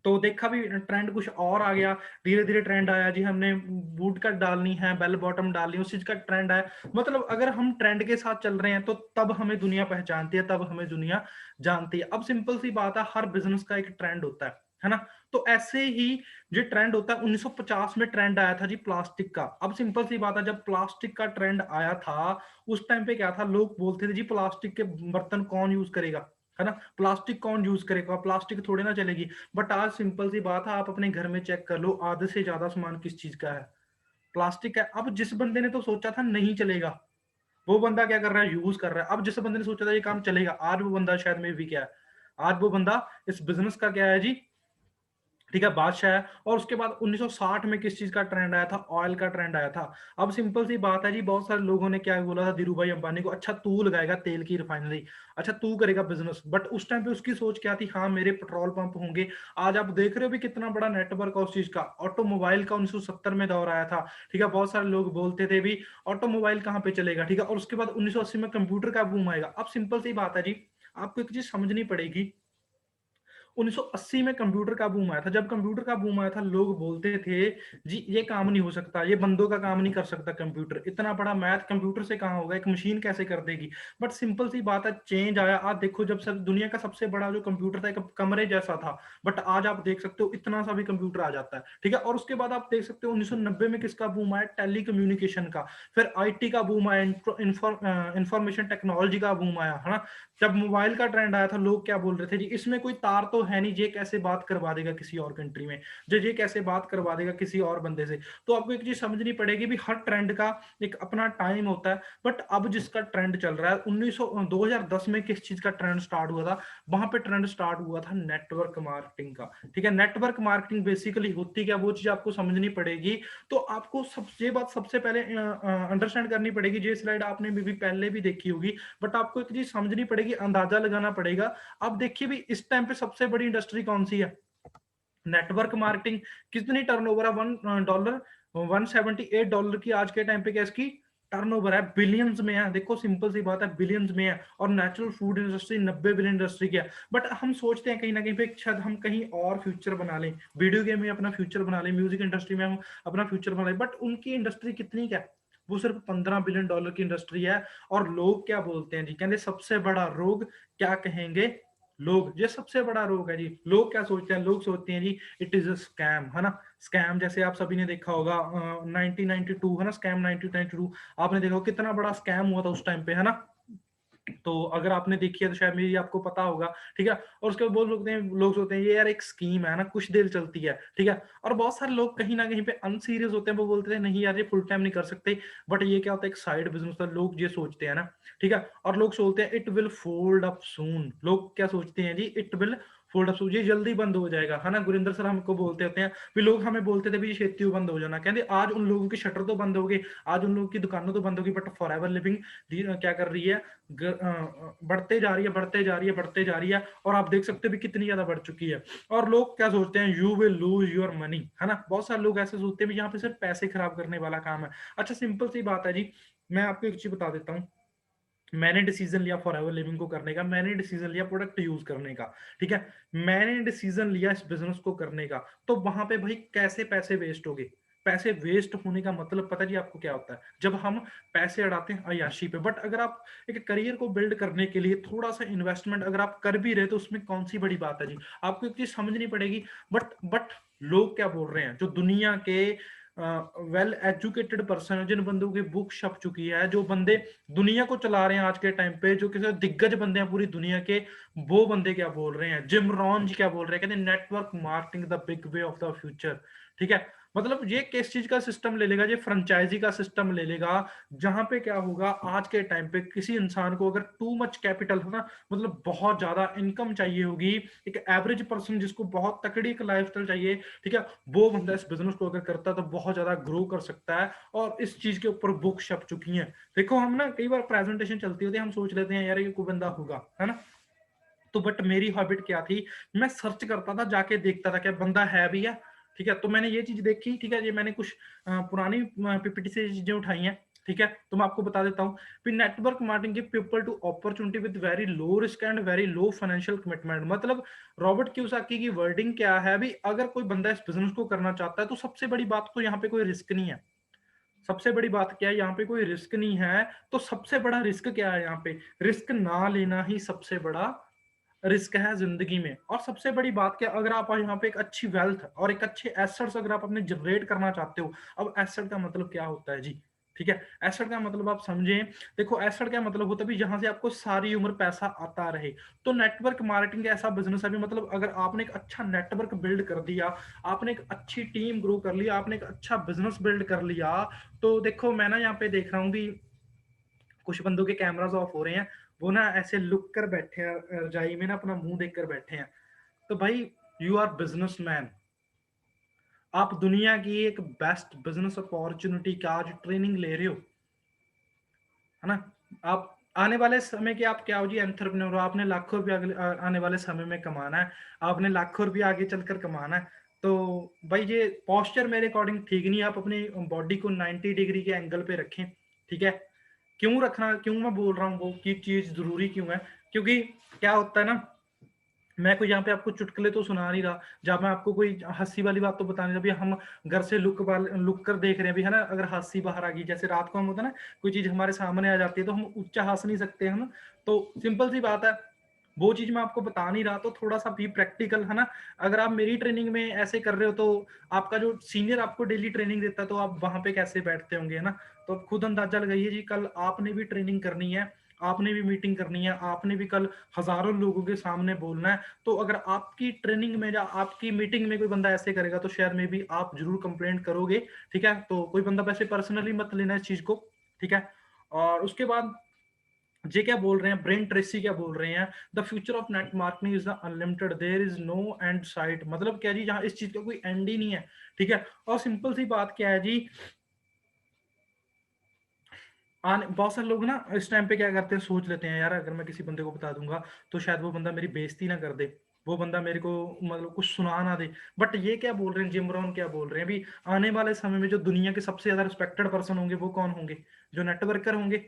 तो देखा भी ट्रेंड कुछ और आ गया, धीरे-धीरे ट्रेंड आया जी, हमने बूट कट डालनी है, बेल बॉटम डालनी है, उस चीज़ का ट्रेंड आया। मतलब अगर हम ट्रेंड के साथ चल रहे हैं, तो तब हमें दुनिया पहचानती है, तब हमें दुनिया जानती है। अब सिंपल सी बात है, हर बिज़नेस का एक ट्रेंड होता है ना? तो ऐसे ही जो ट्रेंड होता है, 1950 में ट्रेंड आया था जी प्लास्टिक का। अब सिंपल सी बात है, जब प्लास्टिक का ट्रेंड आया था, उस टाइम पे क्या था, लोग बोलते थे जी प्लास्टिक के बर्तन कौन यूज़ करेगा, है ना? प्लास्टिक कौन यूज़ करेगा, प्लास्टिक थोड़ी ना चलेगी। बट आज सिंपल सी बात है, आप अपने घर में चेक कर लो, आधे से ज़्यादा सामान किस चीज़ का है? प्लास्टिक है। अब जिस बंदे ने तो सोचा था नहीं चलेगा, वो बंदा क्या कर रहा है? यूज़ कर रहा है। अब जिस बंदे ने सोचा था ये काम चलेगा, आज वो बंदा शायद मे बी क्या है? आज वो बंदा इस बिज़नेस का क्या है जी? ठीक है, बादशाह है। और उसके बाद 1960 में किस चीज़ का ट्रेंड आया था? ऑयल का ट्रेंड आया था। अब सिंपल सी बात है जी, बहुत सारे लोगों ने क्या बोला था धीरू भाई अंबानी को, अच्छा तू लगाएगा तेल की रिफाइनरी, अच्छा तू करेगा बिज़नेस। बट उस टाइम पे उसकी सोच क्या थी? हाँ, मेरे पेट्रोल पंप होंगे। आज आप देख रहे हो भी कितना बड़ा नेटवर्क है उस चीज़ का। ऑटोमोबाइल का 1970 में दौर आया था, ठीक है? बहुत सारे लोग बोलते थे भी ऑटोमोबाइल कहाँ पे चलेगा, ठीक है? और उसके बाद 1980 में कंप्यूटर का बूम आएगा। अब सिंपल सी बात है जी, आपको एक चीज़ समझनी पड़ेगी। 1980 में कंप्यूटर का बूम आया था। जब कंप्यूटर का बूम आया था, लोग बोलते थे, "जी, ये काम नहीं हो सकता, ये बंदों का काम नहीं कर सकता कंप्यूटर। इतना बड़ा मैथ कंप्यूटर से कहाँ होगा? एक मशीन कैसे कर देगी?" बट सिंपल सी बात है, चेंज आया। आज देखो, जब सब दुनिया का सबसे बड़ा जो कंप्यूटर था, एक कमरे जैसा था, बट आज आप देख सकते हो इतना सा भी कंप्यूटर आ जाता है, ठीक है? और उसके बाद आप देख सकते हो 1990 में किसका बूम आया? टेलीकम्युनिकेशन का। फिर आईटी का बूम आया, इंफॉर्मेशन टेक्नोलॉजी का बूम आया, है ना? जब मोबाइल का ट्रेंड आया था, लोग क्या बोल रहे थे जी, इसमें कोई तार तो है नहीं, ये कैसे बात करवा देगा किसी और कंट्री में, ये कैसे बात करवा देगा किसी और बंदे से। तो आपको एक चीज समझनी पड़ेगी भी, हर ट्रेंड का एक अपना टाइम होता है। बट अब जिसका ट्रेंड चल रहा है, 2010 में किस चीज का ट्रेंड स्टार्ट हुआ था? वहां पे ट्रेंड स्टार्ट हुआ था नेटवर्क मार्केटिंग का, ठीक है? नेटवर्क मार्केटिंग बेसिकली होती क्या, वो चीज आपको समझनी पड़ेगी। तो आपको सब ये बात सबसे पहले अंडरस्टैंड करनी पड़ेगी। ये स्लाइड आपने भी पहले भी देखी होगी, बट आपको एक चीज समझनी पड़ेगी, अंदाजा लगाना पड़ेगा। अब देखिए भी, इस टाइम पे सबसे बड़ी इंडस्ट्री कौन सी है? Network marketing. कितनी टर्नओवर है? $1, $178 की आज के टाइम पे क्या इसकी टर्नओवर है? बिलियंस में है। देखो सिंपल सी बात है, बिलियंस में है। और natural food industry 90 billion industry की है। बट हम सोचते हैं कहीं ना कहीं पे शायद हम कहीं और फ्यूचर बना लें, वीडियो गेम में अपना फ्यूचर बना लें, म्यूजिक इंडस्ट्री में हम अपना फ्यूचर बना लें। बट उनकी इंडस्ट्री कितनी क्या है? वो सिर्फ $15 बिलियन की इंडस्ट्री है। और लोग क्या बोलते हैं जी, कहते सबसे बड़ा रोग क्या कहेंगे लोग, ये सबसे बड़ा रोग है जी। लोग क्या सोचते हैं? लोग सोचते हैं जी, इट इज अ स्कैम, है ना? स्कैम जैसे आप सभी ने देखा होगा 1992, है ना? स्कैम 1992 आपने देखा होगा, कितना बड़ा स्कैम हुआ था उस टाइम पे, है ना? तो अगर आपने देखी है तो शायद मेरी आपको पता होगा, ठीक है? और उसके बाद बहुत लोग सोचते हैं ये यार एक स्कीम है ना, कुछ देर चलती है, ठीक है? और बहुत सारे लोग कहीं ना कहीं पे अनसीरियस होते हैं, वो बोलते हैं नहीं यार ये फुल टाइम नहीं कर सकते। बट ये क्या होता है, एक साइड बिजनेस होता है, लोग ये सोचते हैं ना, ठीक है? और लोग सोचते हैं it will fold up soon. लोग क्या सोचते हैं जी, it will fold up soon, ये जल्दी बंद हो जाएगा, है ना? गुरिंदर सर हमको बोलते होते हैं भी, लोग हमें बोलते थे भी ये छेती बंद हो जाना, कहते आज उन लोगों की शटर तो बंद हो गई, आज उन लोगों की दुकानों तो बंद होगी, बट फॉर एवर लिविंग क्या कर रही है? बढ़ते जा रही है, बढ़ते जा रही है, बढ़ते जा रही है। और आप देख सकते हो भी कितनी ज्यादा बढ़ चुकी है। और लोग क्या सोचते हैं, you will lose your money, है ना? बहुत सारे लोग ऐसे सोचते हैं भी यहाँ पे सिर्फ पैसे खराब करने वाला काम है। अच्छा सिंपल सी बात है जी, मैं आपको एक चीज बता देता हूँ। मैंने डिसीजन लिया फॉर एवर लिविंग को करने का, मैंने डिसीजन लिया प्रोडक्ट यूज करने का, ठीक है? मैंने डिसीजन लिया इस बिजनेस को करने का। तो वहां पे भाई कैसे पैसे वेस्ट हो गए? पैसे वेस्ट होने का मतलब पता जी आपको क्या होता है? जब हम पैसे अड़ाते हैं अय्याशी पे। बट अगर आप एक करियर को बिल्ड करने के लिए थोड़ा सा इन्वेस्टमेंट अगर आप कर भी रहे, तो उसमें कौन सी बड़ी बात है जी? आपको एक चीज समझनी पड़ेगी। बट लोग क्या बोल रहे हैं, जो दुनिया के वेल एजुकेटेड पर्सन है, जिन बंदों की बुक छप चुकी है, जो बंदे दुनिया को चला रहे हैं आज के टाइम पे, जो किसी दिग्गज बंदे हैं पूरी दुनिया के, वो बंदे क्या बोल रहे हैं? जिम रॉन जी क्या बोल रहे हैं? कहते हैं network marketing the big way of the future, ठीक है? मतलब ये किस चीज का सिस्टम ले लेगा? ये फ्रेंचाइजी का सिस्टम ले लेगा, जहां पे क्या होगा, आज के टाइम पे किसी इंसान को अगर टू मच कैपिटल है ना, मतलब बहुत ज्यादा इनकम चाहिए होगी, एक एवरेज पर्सन जिसको बहुत तकड़ी एक लाइफस्टाइल चाहिए, ठीक है, वो बंदा इस बिजनेस को अगर करता है तो बहुत ज्यादा ग्रो कर सकता है। और इस चीज के ऊपर बुक छप चुकी हैं। देखो हम ना कई बार प्रेजेंटेशन चलती होती है, हम सोच लेते हैं यार ये कोई बंदा होगा, है ना? तो बट मेरी हैबिट क्या थी, मैं सर्च करता था, जाके देखता था क्या बंदा है भी है, ठीक है? तो मैंने ये चीज देखी, ठीक है? ये मैंने कुछ पुरानी पीपीटी से चीजें उठाई हैं, ठीक है? तो मैं आपको बता देता हूँ कि network marketing give people to opportunity with very low risk and very low financial commitment. मतलब रॉबर्ट कियोसाकी की वर्डिंग क्या है भी, अगर कोई बंदा इस बिजनेस को करना चाहता है तो सबसे बड़ी बात तो यहाँ पे कोई रिस्क नहीं है। सबसे बड़ी बात क्या है, यहाँ पे कोई रिस्क नहीं है। तो सबसे बड़ा रिस्क क्या है? यहाँ पे रिस्क ना लेना ही सबसे बड़ा रिस्क है जिंदगी में। और सबसे बड़ी बात क्या, अगर आप यहाँ पे एक अच्छी वेल्थ और एक अच्छे एसेट्स अगर आप अपने जनरेट करना चाहते हो। अब एसेट का मतलब क्या होता है जी? ठीक है, एसेट का मतलब आप समझें। देखो एसेट का मतलब होता है भी जहां से आपको सारी उम्र पैसा आता रहे। तो नेटवर्क मार्केटिंग ऐसा बिजनेस है भी, मतलब अगर आपने एक अच्छा नेटवर्क बिल्ड कर दिया, आपने एक अच्छी टीम ग्रो कर लिया, आपने एक अच्छा बिजनेस बिल्ड कर लिया, तो देखो मैं ना यहाँ पे देख रहा हूँ भी कुछ बंदों के कैमरास ऑफ हो रहे हैं, वो ना ऐसे लुक कर बैठे हैं रजाई में ना, अपना मुंह देख कर बैठे हैं। तो भाई, यू आर बिजनेसमैन, आप दुनिया की एक बेस्ट बिजनेस अपॉर्चुनिटी का आज ट्रेनिंग ले रहे हो, है ना? आप आने वाले समय के आप क्या हो जी, एंटरप्रेन्योर हो, आपने लाखों रुपया आने वाले समय में कमाना है, आपने लाखों रुपया आगे चलकर कमाना है। तो भाई ये पोस्चर मेरे अकॉर्डिंग ठीक नहीं है, आप अपनी बॉडी को 90 डिग्री के एंगल पे रखें, ठीक है? क्यों रखना, क्यों मैं बोल रहा हूँ वो कि चीज़ ज़रूरी क्यों है? क्योंकि क्या होता है ना, मैं कोई यहाँ पे आपको चुटकुले तो सुना नहीं रहा, जहाँ मैं आपको कोई हँसी वाली बात तो बता नहीं रहा। अभी हम घर से लुक कर देख रहे हैं अभी, है ना? अगर हँसी बाहर आ गई, जैसे रात को हम होता है ना, कोई चीज़ हमारे सामने आ जाती है, तो हम ऊँचा हँस नहीं सकते, है ना? तो सिंपल सी बात है, वो चीज़ मैं आपको बता नहीं रहा, तो थोड़ा-सा बी प्रैक्टिकल, है ना? अगर आप मेरी ट्रेनिंग में ऐसे कर रहे हो, तो आपका जो सीनियर आपको डेली ट्रेनिंग देता है, तो आप वहाँ पे कैसे बैठते होंगे, है ना? तो आप खुद अंदाज़ा लगाइए जी, कल आपने भी ट्रेनिंग करनी है, आपने भी मीटिंग करनी है, आपने भी कल हज़ारों लोगों के सामने बोलना है। तो अगर आपकी ट्रेनिंग में या आपकी मीटिंग में कोई बंदा ऐसे करेगा, तो शायद मे बी आप ज़रूर कंप्लेंट करोगे, ठीक है? तो कोई बंदा वैसे पर्सनली मत लेना इस चीज़ को, ठीक है? और उसके बाद ये क्या बोल रहे हैं, ब्रेन ट्रेसी क्या बोल रहे हैं, the future of net marketing is the unlimited, there is no end site. मतलब क्या जी, जहाँ इस चीज का कोई एंड ही नहीं है, ठीक है? और सिंपल सी बात क्या है जी, आने बहुत सारे लोग ना इस टाइम पे क्या करते हैं, सोच लेते हैं यार, अगर मैं किसी बंदे को बता दूंगा तो शायद वो बंदा मेरी बेइज्जती ना कर दे, वो बंदा मेरे को मतलब कुछ सुना ना दे। बट ये क्या बोल रहे हैं, जिम रॉन क्या बोल रहे हैं, अभी आने वाले समय में जो दुनिया के सबसे ज्यादा रिस्पेक्टेड पर्सन होंगे, वो कौन होंगे? जो नेटवर्कर होंगे,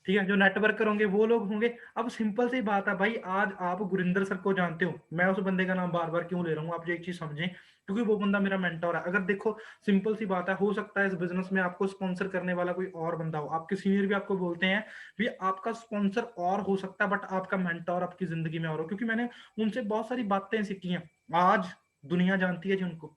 ठीक है? जो नेटवर्कर होंगे वो लोग होंगे। अब सिंपल सी बात है भाई, आज आप गुरिंदर सर को जानते हो, मैं उस बंदे का नाम बार बार क्यों ले रहा हूँ, आप ये एक चीज समझें, क्योंकि वो बंदा मेरा मेंटर है। अगर देखो, सिंपल सी बात है, हो सकता है इस बिजनेस में आपको स्पॉन्सर करने वाला कोई और बंदा हो, आपके सीनियर भी आपको बोलते हैं भी आपका स्पॉन्सर और हो सकता है, बट आपका मेंटर आपकी जिंदगी में और हो, क्योंकि मैंने उनसे बहुत सारी बातें सीखी हैं। आज दुनिया जानती है जी उनको,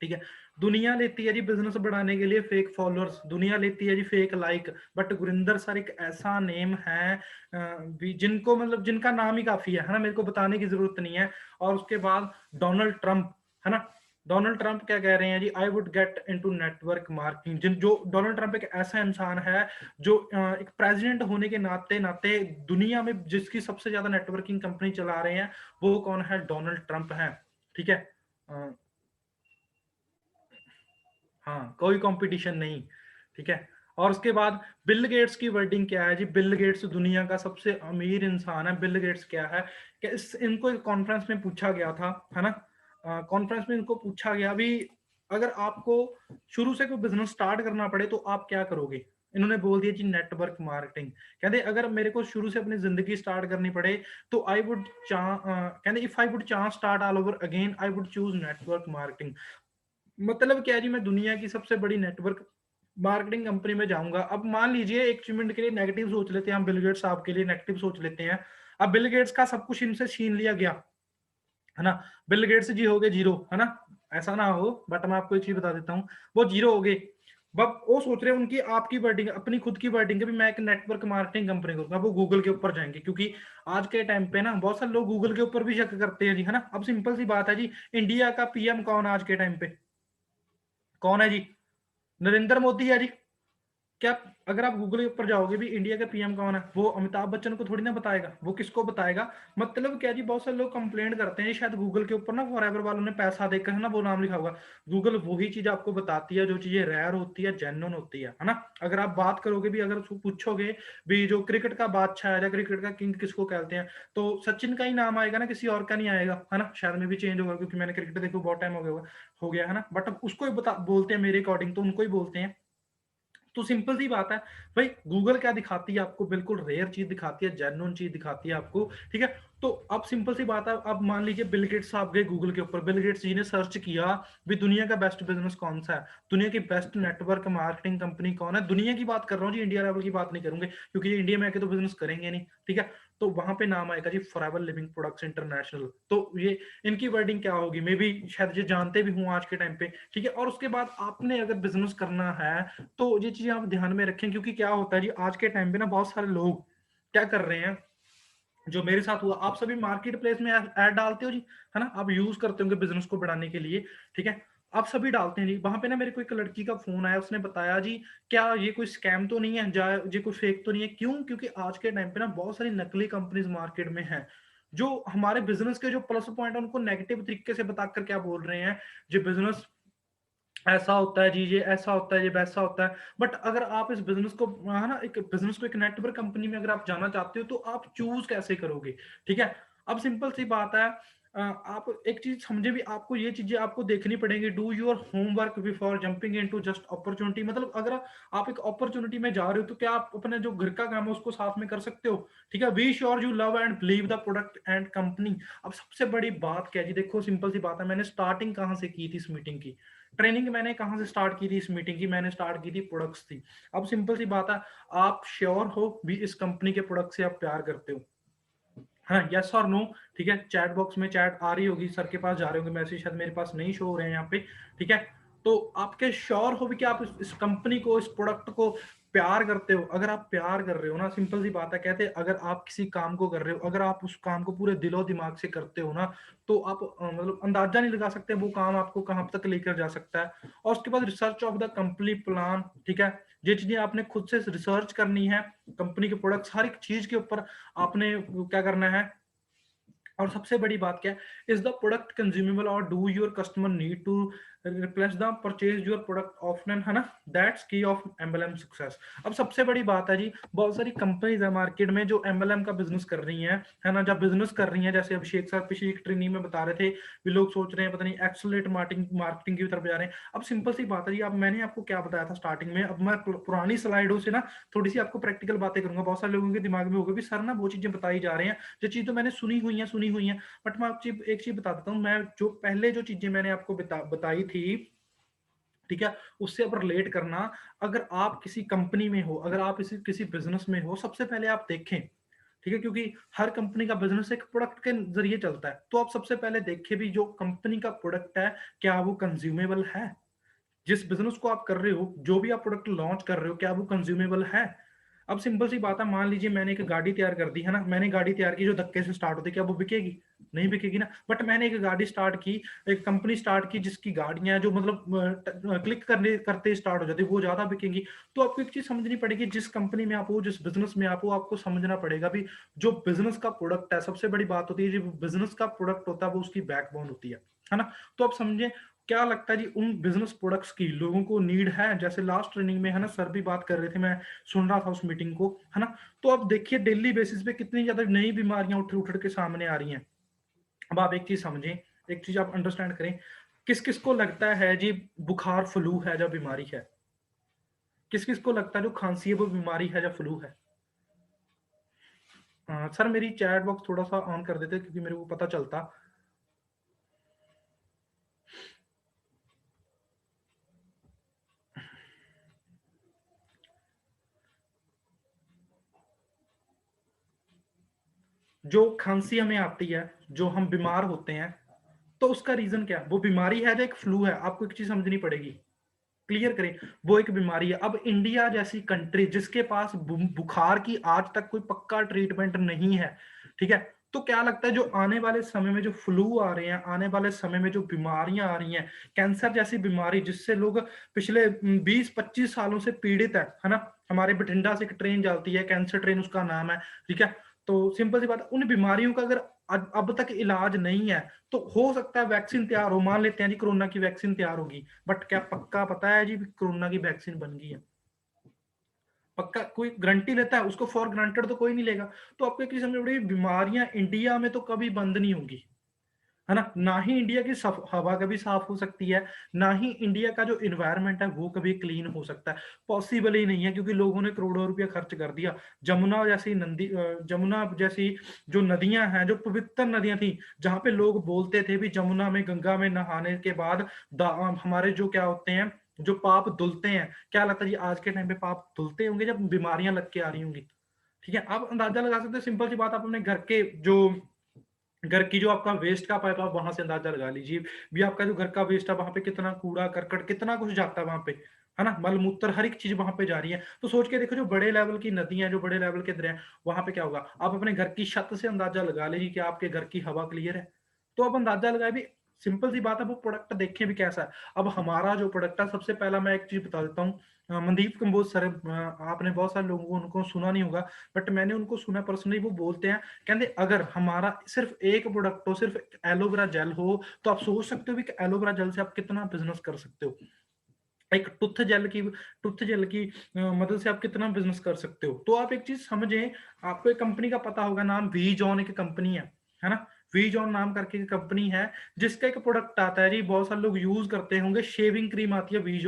ठीक है? दुनिया लेती है जी बिजनेस बढ़ाने के लिए फेक फॉलोअर्स, दुनिया लेती है जी fake like, but Gurinder sir एक ऐसा नेम है जिनको मतलब जिनका नाम ही काफी है ना? मेरे को बताने की जरूरत नहीं है। और उसके बाद डोनाल्ड ट्रंप, है ना? डोनाल्ड ट्रंप क्या कह रहे हैं जी, I would get into network marketing. जिन जो डोनाल्ड ट्रंप एक ऐसा इंसान है जो एक प्रेसिडेंट होने के नाते नाते दुनिया में जिसकी सबसे ज्यादा नेटवर्किंग कंपनी चला रहे हैं, वो कौन है? डोनाल्ड ट्रंप है, ठीक है? अ, हाँ, कोई कंपटीशन नहीं, ठीक है? और उसके बाद बिल गेट्स की वर्डिंग क्या है जी? बिल गेट्स दुनिया का सबसे अमीर इंसान है। बिल गेट्स क्या है कि इस इनको एक कॉन्फ्रेंस में पूछा गया था, है ना? कॉन्फ्रेंस में इनको पूछा गया भी, अगर आपको शुरू से कोई बिजनेस स्टार्ट करना पड़े तो आप क्या करोगे? इन्होंने बोल दिया जी, नेटवर्क मार्केटिंग। कहते अगर मेरे को शुरू से अपनी जिंदगी स्टार्ट करनी पड़े तो आई वुड कहते if I would chance start all over again I would choose network marketing. मतलब क्या है जी, मैं दुनिया की सबसे बड़ी नेटवर्क मार्केटिंग कंपनी में जाऊंगा। अब मान लीजिए एक मिनट के लिए नेगेटिव सोच लेते हैं हम, बिल गेट्स साहब के लिए नेगेटिव सोच लेते हैं। अब बिल गेट्स का सब कुछ इनसे छीन लिया गया, है ना? बिल गेट्स जी हो गए जीरो, है ना? ऐसा ना हो, बट मैं आपको एक चीज बता देता हूँ, वो जीरो हो गए। अब वो सोच रहे हैं, उनकी आपकी वर्डिंग, अपनी खुद की वर्डिंग है भी मैं एक नेटवर्क मार्केटिंग कंपनी करूंगा। वो गूगल के ऊपर जाएंगे, क्योंकि आज के टाइम पे ना बहुत सारे लोग गूगल के ऊपर भी शक करते हैं जी, है ना? अब सिंपल सी बात है जी, इंडिया का पीएम कौन है आज के टाइम पे? कौन है जी? नरेंद्र मोदी है जी। क्या अगर आप गूगल के ऊपर जाओगे भी, इंडिया का पीएम कौन है, वो अमिताभ बच्चन को थोड़ी ना बताएगा, वो किसको बताएगा? मतलब क्या जी, बहुत सारे लोग कंप्लेंट करते हैं शायद गूगल के ऊपर ना फॉरएवर वालों ने पैसा देकर, है ना, वो नाम लिखा होगा। गूगल वही चीज आपको बताती है जो चीजें रेयर होती है, जेन्युइन होती है ना? अगर आप बात करोगे भी, अगर उसको पूछोगे भी जो क्रिकेट का बादशाह है या क्रिकेट का किंग किसको कहते हैं, तो सचिन का ही नाम आएगा ना, किसी और का नहीं आएगा, है ना? शायद में भी चेंज होगा, क्योंकि मैंने क्रिकेट देखो बहुत टाइम हो गया, है ना? बट अब उसको ही बता बोलते हैं, मेरे अकॉर्डिंग तो उनको ही बोलते हैं। तो सिंपल सी बात है भाई, गूगल क्या दिखाती है आपको? बिल्कुल रेयर चीज दिखाती है, जेन्युइन चीज दिखाती है आपको, ठीक है? तो अब सिंपल सी बात है, अब मान लीजिए बिल गेट्स साहब गए गूगल के ऊपर, बिल गेट्स जी ने सर्च किया भी दुनिया का बेस्ट बिजनेस कौन सा है, दुनिया की बेस्ट नेटवर्क मार्केटिंग कंपनी कौन है, दुनिया की बात कर रहा हूँ जी, इंडिया लेवल की बात नहीं करूंगे, क्योंकि ये इंडिया में आके तो बिजनेस करेंगे नहीं, ठीक है? तो वहां पे नाम आएगा जी, फॉरएवर लिविंग प्रोडक्ट्स इंटरनेशनल। तो ये इनकी वर्डिंग क्या होगी, मे बी शायद ये जानते भी हूँ आज के टाइम पे, ठीक है? और उसके बाद आपने अगर बिजनेस करना है तो ये चीजें आप ध्यान में रखें, क्योंकि क्या होता है जी, आज के टाइम पे ना बहुत सारे लोग क्या कर रहे हैं, जो मेरे साथ हुआ, आप सभी मार्केट प्लेस में ऐड डालते हो जी, है ना? आप यूज करते होंगे बिजनेस को बढ़ाने के लिए, ठीक है? आप सभी डालते हैं जी। वहां पे ना मेरे को एक लड़की का फोन आया, उसने बताया जी, क्या ये कोई स्कैम तो नहीं है, ये कोई फेक तो नहीं है? क्यों? क्योंकि आज के टाइम पे ना बहुत सारी नकली कंपनीज मार्केट में है, जो हमारे बिजनेस के जो प्लस पॉइंट है उनको नेगेटिव तरीके से बताकर क्या बोल रहे हैं, जो बिजनेस ऐसा होता है जी, ये ऐसा होता है, ये वैसा होता है। बट अगर आप इस बिज़नेस को है ना, एक बिज़नेस को एक नेटवर्क कंपनी में अगर आप जाना चाहते हो, तो आप चूज़ कैसे करोगे? ठीक है? अब सिंपल सी बात है, आप एक चीज़ समझे भी, आपको ये चीज़ें आपको देखनी पड़ेंगी। Do your homework before jumping into just opportunity. मतलब अगर आप एक अपॉर्च्युनिटी में जा रहे हो, तो क्या आप अपने जो घर का काम है, उसको साथ में कर सकते हो? ठीक है? Be sure you love and believe the product and company. अब सबसे बड़ी बात क्या है जी, देखो सिंपल सी बात है, मैंने स्टार्टिंग कहाँ से की थी इस मीटिंग की? ट्रेनिंग मैंने कहाँ से स्टार्ट की थी इस मीटिंग की? मैंने स्टार्ट की थी प्रोडक्ट्स थी। अब सिंपल सी बात है, आप श्योर हो भी इस कंपनी के प्रोडक्ट से आप प्यार करते हो? है ना? येस और नो। ठीक है? चैट बॉक्स में चैट आ रही होगी, सर के पास जा रहे होंगे मैसेज, शायद मेरे पास नहीं शो हो रहे हैं यहाँ पे। ठीक है? तो आपके श्योर हो भी कि आप इस कंपनी को, इस प्रोडक्ट को प्यार करते हो? अगर आप प्यार कर रहे हो ना, सिंपल सी बात है, कहते हैं अगर आप किसी काम को कर रहे हो, अगर आप उस काम को पूरे दिलो दिमाग से करते हो ना, तो आप मतलब अंदाजा नहीं लगा सकते वो काम आपको कहाँ तक लेकर जा सकता है। और उसके बाद research of the company plan. ठीक है? ये चीजें आपने खुद से रिसर्च करनी है, कंपनी के प्रोडक्ट्स हर एक चीज के ऊपर आपने क्या करना है। और सबसे बड़ी बात क्या है, इज द प्रोडक्ट कंज्यूमेबल और do your customer need to replace the purchase your product often, है ना? दैट्स की ऑफ एमएलएम सक्सेस। अब सबसे बड़ी बात है जी, बहुत सारी कंपनीज है मार्केट में जो एमएलएम का बिजनेस कर रही हैं, है ना, जब बिजनेस कर रही हैं, जैसे अभिषेक सर पिछली एक ट्रेनिंग में बता रहे थे भी, लोग सोच रहे हैं पता नहीं एक्सलेट मार्केटिंग मार्केटिंग की तरफ जा रहे हैं। अब सिंपल सी बात है जी, अब मैंने आपको क्या बताया था स्टार्टिंग में, अब मैं पुरानी स्लाइडों से ना थोड़ी सी आपको प्रैक्टिकल बातें करूंगा। बहुत सारे लोगों के दिमाग में होगा भी सर ना वो चीजें बताई जा रहे हैं, जो चीज तो मैंने सुनी हुई है। बट मैं आपको एक चीज बता देता हूँ, मैं जो पहले जो चीजें मैंने आपको बताई थी, ठीक है, उससे अब रिलेट करना। अगर आप किसी कंपनी में हो, अगर आप किसी बिजनेस में हो, सबसे पहले आप देखें। ठीक है? क्योंकि हर कंपनी का बिजनेस एक प्रोडक्ट के जरिए चलता है, तो आप सबसे पहले देखें भी जो कंपनी का प्रोडक्ट है, क्या वो कंज्यूमेबल है? जिस बिजनेस को आप कर रहे हो, जो भी आप प्रोडक्ट लॉन्च कर रहे हो, क्या वो कंज्यूमेबल है? अब सिंपल सी बात है, मान लीजिए मैंने एक गाड़ी तैयार कर दी, है ना, मैंने गाड़ी तैयार की जो धक्के से स्टार्ट होती है, क्या वो बिकेगी? नहीं बिकेगी ना। बट मैंने एक गाड़ी स्टार्ट की, एक कंपनी स्टार्ट की जिसकी गाड़ियां जो मतलब क्लिक करने करते ही स्टार्ट हो जाती है, वो ज्यादा बिकेंगी। तो आपको एक चीज समझनी पड़ेगी, जिस कंपनी में आप हो, जिस बिजनेस में आप हो, आपको समझना पड़ेगा भी जो बिजनेस का प्रोडक्ट है, सबसे बड़ी बात होती है जो बिजनेस का प्रोडक्ट होता है, वो उसकी बैकबोन होती है ना? तो आप समझे, क्या लगता है जी, उन बिजनेस प्रोडक्ट्स की लोगों को नीड है? जैसे लास्ट ट्रेनिंग में, है ना, सर भी बात कर रहे थे, मैं सुन रहा था उस मीटिंग को, है ना? तो आप देखिए डेली बेसिस पे कितनी ज्यादा नई बीमारियां उठ उठ के सामने आ रही हैं। अब आप एक चीज समझें, एक चीज आप अंडरस्टैंड करें, किस किस को लगता है जी बुखार फ्लू है जो बीमारी है? किस किस को लगता है जो खांसी है वो बीमारी है, जो फ्लू है? सर मेरी चैट बॉक्स थोड़ा सा ऑन कर देते क्योंकि मेरे को पता चलता। जो खांसी हमें आती है, जो हम बीमार होते हैं, तो उसका रीजन क्या है? वो बीमारी है या एक फ्लू है? आपको एक चीज समझनी पड़ेगी, क्लियर करें। वो एक बीमारी है। अब इंडिया जैसी कंट्री जिसके पास बुखार की आज तक कोई पक्का ट्रीटमेंट नहीं है, ठीक है, तो क्या लगता है जो आने वाले समय में जो फ्लू आ रहे हैं, आने वाले समय में जो बीमारियां आ रही हैं, कैंसर जैसी बीमारी जिससे लोग पिछले 20-25 सालों से पीड़ित है ना? हमारे बठिंडा से एक ट्रेन जाती है, कैंसर ट्रेन उसका नाम है, ठीक है? तो सिंपल सी बात है, उन बीमारियों का अगर अब तक इलाज नहीं है, तो हो सकता है वैक्सीन तैयार हो, मान लेते हैं जी कोरोना की वैक्सीन तैयार होगी, बट क्या पक्का पता है जी कोरोना की वैक्सीन बन गई है? पक्का कोई गारंटी लेता है? उसको फॉर ग्रांटेड तो कोई नहीं लेगा। तो आपको एक चीज समझ पड़ेगी, बीमारियां इंडिया में तो कभी बंद नहीं होंगी, है ना? ना ही इंडिया की हवा कभी साफ हो सकती है, ना ही इंडिया का जो इन्वायरमेंट है वो कभी क्लीन हो सकता है। पॉसिबल ही नहीं है, क्योंकि लोगों ने करोड़ों रुपया खर्च कर दिया। जमुना जैसी जो नदियां हैं, जो पवित्र नदियां थी, जहां पे लोग बोलते थे भी जमुना में, गंगा में नहाने के बाद हमारे जो क्या होते हैं, जो पाप धुलते हैं, क्या लगता है जी आज के टाइम पे पाप धुलते होंगे जब बीमारियां लग के आ रही होंगी? ठीक है, आप अंदाजा लगा सकते हैं, सिंपल सी बात, आप अपने जो घर की जो आपका वेस्ट का पाइप, आप वहां से अंदाजा लगा लीजिए भी आपका जो घर का वेस्ट है, वहां पे कितना कूड़ा करकट कितना कुछ जाता है वहां पे, है ना? मल मूत्र हर एक चीज वहां पे जा रही है। तो सोच के देखो, जो बड़े लेवल की नदियां, जो बड़े लेवल के दरिया हैं, वहां पे क्या होगा? आप अपने घर की छत से अंदाजा लगा लीजिए कि आपके घर की हवा क्लियर है। तो आप अंदाजा लगाए भी, सिंपल सी बात है, वो प्रोडक्ट देखें भी कैसा है। अब हमारा जो प्रोडक्ट है, सबसे पहला मैं एक चीज़ बता देता हूँ। मनदीप कंबोज सर, आपने बहुत सारे लोगों को उनको सुना नहीं होगा, बट मैंने उनको सुना पर्सनली। वो बोलते हैं, कहते अगर हमारा सिर्फ एक प्रोडक्ट हो, सिर्फ एलोवेरा जेल हो, तो आप सोच सकते हो कि एलोवेरा जेल से आप कितना बिज़नेस कर सकते हो। एक टूथ जेल की मदद से आप कितना बिज़नेस कर सकते हो। तो आप एक चीज़ समझें, आपको एक कंपनी का पता होगा, नाम वी जॉन एक कंपनी है ना? वी जॉन नाम करके एक कंपनी है, जिसका एक प्रोडक्ट आता है जी, बहुत सारे लोग यूज़ करते होंगे, शेविंग क्रीम आती है वी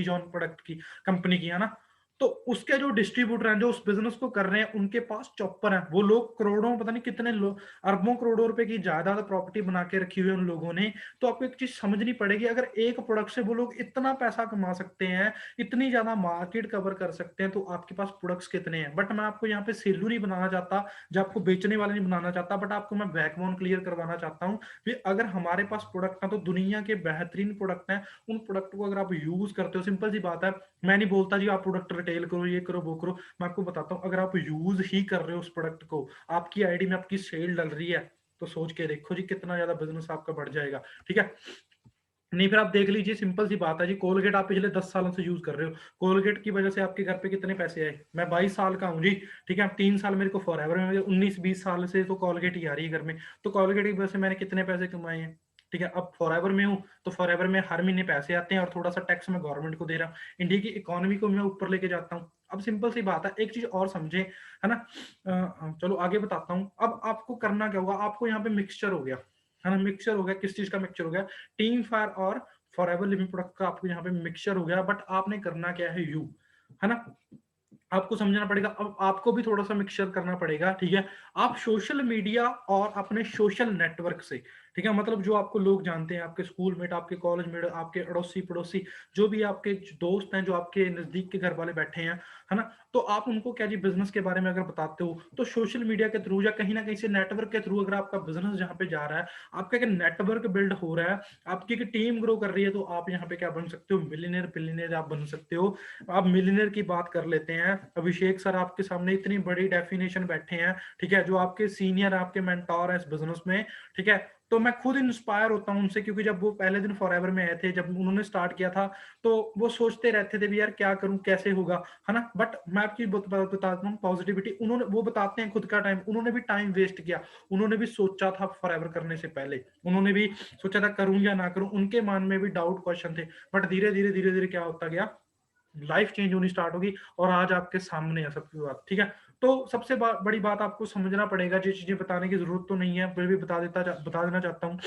जॉन प्रोडक्ट की, कंपनी की, है ना? तो उसके जो डिस्ट्रीब्यूटर हैं, जो उस बिज़नेस को कर रहे हैं, उनके पास चॉपर हैं। वो लोग करोड़ों, पता नहीं कितने अरबों करोड़ों रुपए की जायदाद प्रॉपर्टी बना के रखी हुई है उन लोगों ने। तो आपको एक चीज़ समझनी पड़ेगी, अगर एक प्रोडक्ट से वो लोग इतना पैसा कमा सकते हैं, इतनी ज़्यादा मार्केट कवर कर सकते हैं, तो आपके पास प्रोडक्ट्स कितने हैं। बट मैं आपको यहाँ पे सेल्लू नहीं बनाना चाहता, जो आपको बेचने वाले नहीं बनाना चाहता, बट आपको मैं बैकबोन क्लियर करवाना चाहता हूँ कि अगर हमारे पास प्रोडक्ट है, तो दुनिया के बेहतरीन प्रोडक्ट हैं। उन प्रोडक्ट को अगर आप यूज़ करते हो, सिंपल सी बात है, मैं नहीं बोलता जी आप प्रोडक्ट रिटेल करो, ये करो, वो करो। मैं आपको बताता हूँ, अगर आप यूज़ ही कर रहे हो उस प्रोडक्ट को, आपकी आईडी में आपकी सेल डल रही है, तो सोच के देखो जी कितना ज़्यादा बिज़नेस आपका बढ़ जाएगा, ठीक है? नहीं, फिर आप देख लीजिए, सिंपल सी बात है जी, कोलगेट आप पिछले 10 सालों से यूज़ कर रहे हो। कोलगेट की वजह से आपके घर पे कितने पैसे आए? मैं 22 साल का हूँ जी, ठीक है? 3 साल मेरे को फॉरएवर में, 19-20 साल से तो कोलगेट ही आ रही है घर में। तो कोलगेट की वजह से मैंने कितने पैसे कमाए हैं, ठीक है? अब फॉरएवर में हूँ, तो फॉरएवर में हर महीने पैसे आते हैं और थोड़ा-सा टैक्स मैं गवर्नमेंट को दे रहा हूँ। इंडिया की इकोनॉमी को मैं ऊपर लेके जाता हूँ। अब सिंपल सी बात है, एक चीज़ और समझें, है ना? चलो आगे बताता हूँ। अब आपको करना क्या होगा, आपको यहाँ पे मिक्सचर हो गया, है ना? मिक्सचर हो गया, किस चीज़ का मिक्सचर हो गया? टीम फायर और फॉरएवर लिविंग प्रोडक्ट का आपको यहाँ पे मिक्सचर हो गया, बट आपने करना क्या है, है ना? आपको समझना पड़ेगा, अब आपको भी थोड़ा-सा मिक्सचर करना पड़ेगा, ठीक है? आप सोशल मीडिया और अपने सोशल नेटवर्क से, ठीक है? मतलब जो आपको लोग जानते हैं, आपके स्कूलमेट, आपके कॉलेजमेट, आपके अड़ोसी-पड़ोसी, जो भी आपके दोस्त हैं, जो आपके नज़दीक के घर वाले बैठे हैं, है ना? तो आप उनको क्या जी, बिज़नेस के बारे में अगर बताते हो, तो सोशल मीडिया के थ्रू या कहीं न कहीं से नेटवर्क के थ्रू, अगर आपका बिज़नेस जहाँ पे जा रहा है, आपका एक नेटवर्क बिल्ड हो रहा है, आपकी एक टीम ग्रो कर रही है, तो आप यहाँ पे क्या बन सकते हो, मिलियनेयर, बिलियनेयर आप बन सकते हो। आप मिलियनेयर की बात कर लेते हैं, अभिषेक सर आपके सामने इतनी बड़ी डेफिनेशन बैठे हैं, ठीक है? जो आपके सीनियर, आपके मेंटोर हैं इस बिज़नेस में, ठीक है? तो मैं खुद इंस्पायर होता हूँ उनसे, क्योंकि जब वो पहले दिन फॉरएवर में आए थे, जब उन्होंने स्टार्ट किया था, तो वो सोचते रहते थे भी यार क्या करूँ, कैसे होगा, है ना? बट मैं आपकी बताता हूँ पॉजिटिविटी, उन्होंने, वो बताते हैं खुद का टाइम, उन्होंने भी टाइम वेस्ट किया, उन्होंने भी सोचा था फॉरएवर करने से पहले, उन्होंने भी सोचा था करूँ या ना करूँ, उनके मन में भी डाउट क्वेश्चन थे, बट धीरे-धीरे क्या होता गया, लाइफ चेंज होनी स्टार्ट होगी और आज आपके सामने है सबकी बात, ठीक है? तो सबसे बड़ी बात आपको समझना पड़ेगा, जो चीज़ें बताने की ज़रूरत तो नहीं है, फिर भी बता देना चाहता हूँ।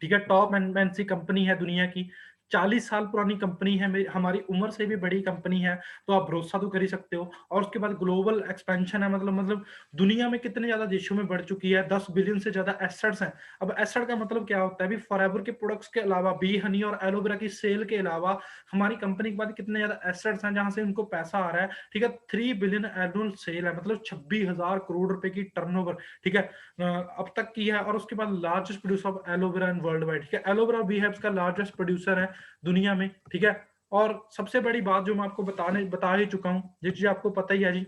ठीक है, टॉप एमएनसी कंपनी है दुनिया की, 40 साल पुरानी कंपनी है, हमारी उम्र से भी बड़ी कंपनी है, तो आप भरोसा तो कर ही सकते हो। और उसके बाद ग्लोबल एक्सपेंशन है, मतलब दुनिया में कितने ज़्यादा देशों में बढ़ चुकी है, 10 बिलियन से ज़्यादा एसेट्स हैं। अब एसेट का मतलब क्या होता है, अभी फॉरएवर के प्रोडक्ट्स के अलावा, बी हनी और एलोवेरा की सेल के अलावा, हमारी कंपनी के पास कितने ज़्यादा एसेट्स हैं, जहाँ से उनको पैसा आ रहा है, ठीक है? 3 बिलियन एनुअल सेल है, मतलब 26,000 करोड़ रुपए की टर्नओवर, ठीक है? अब तक की है। और उसके बाद largest producer of aloe vera in world wide, ठीक है? एलोवेरा बीहेव्स का लार्जेस्ट प्रोड्यूसर है दुनिया में, ठीक है? और सबसे बड़ी बात जो मैं आपको बता ही चुका हूँ, ये चीज़ आपको पता ही है जी,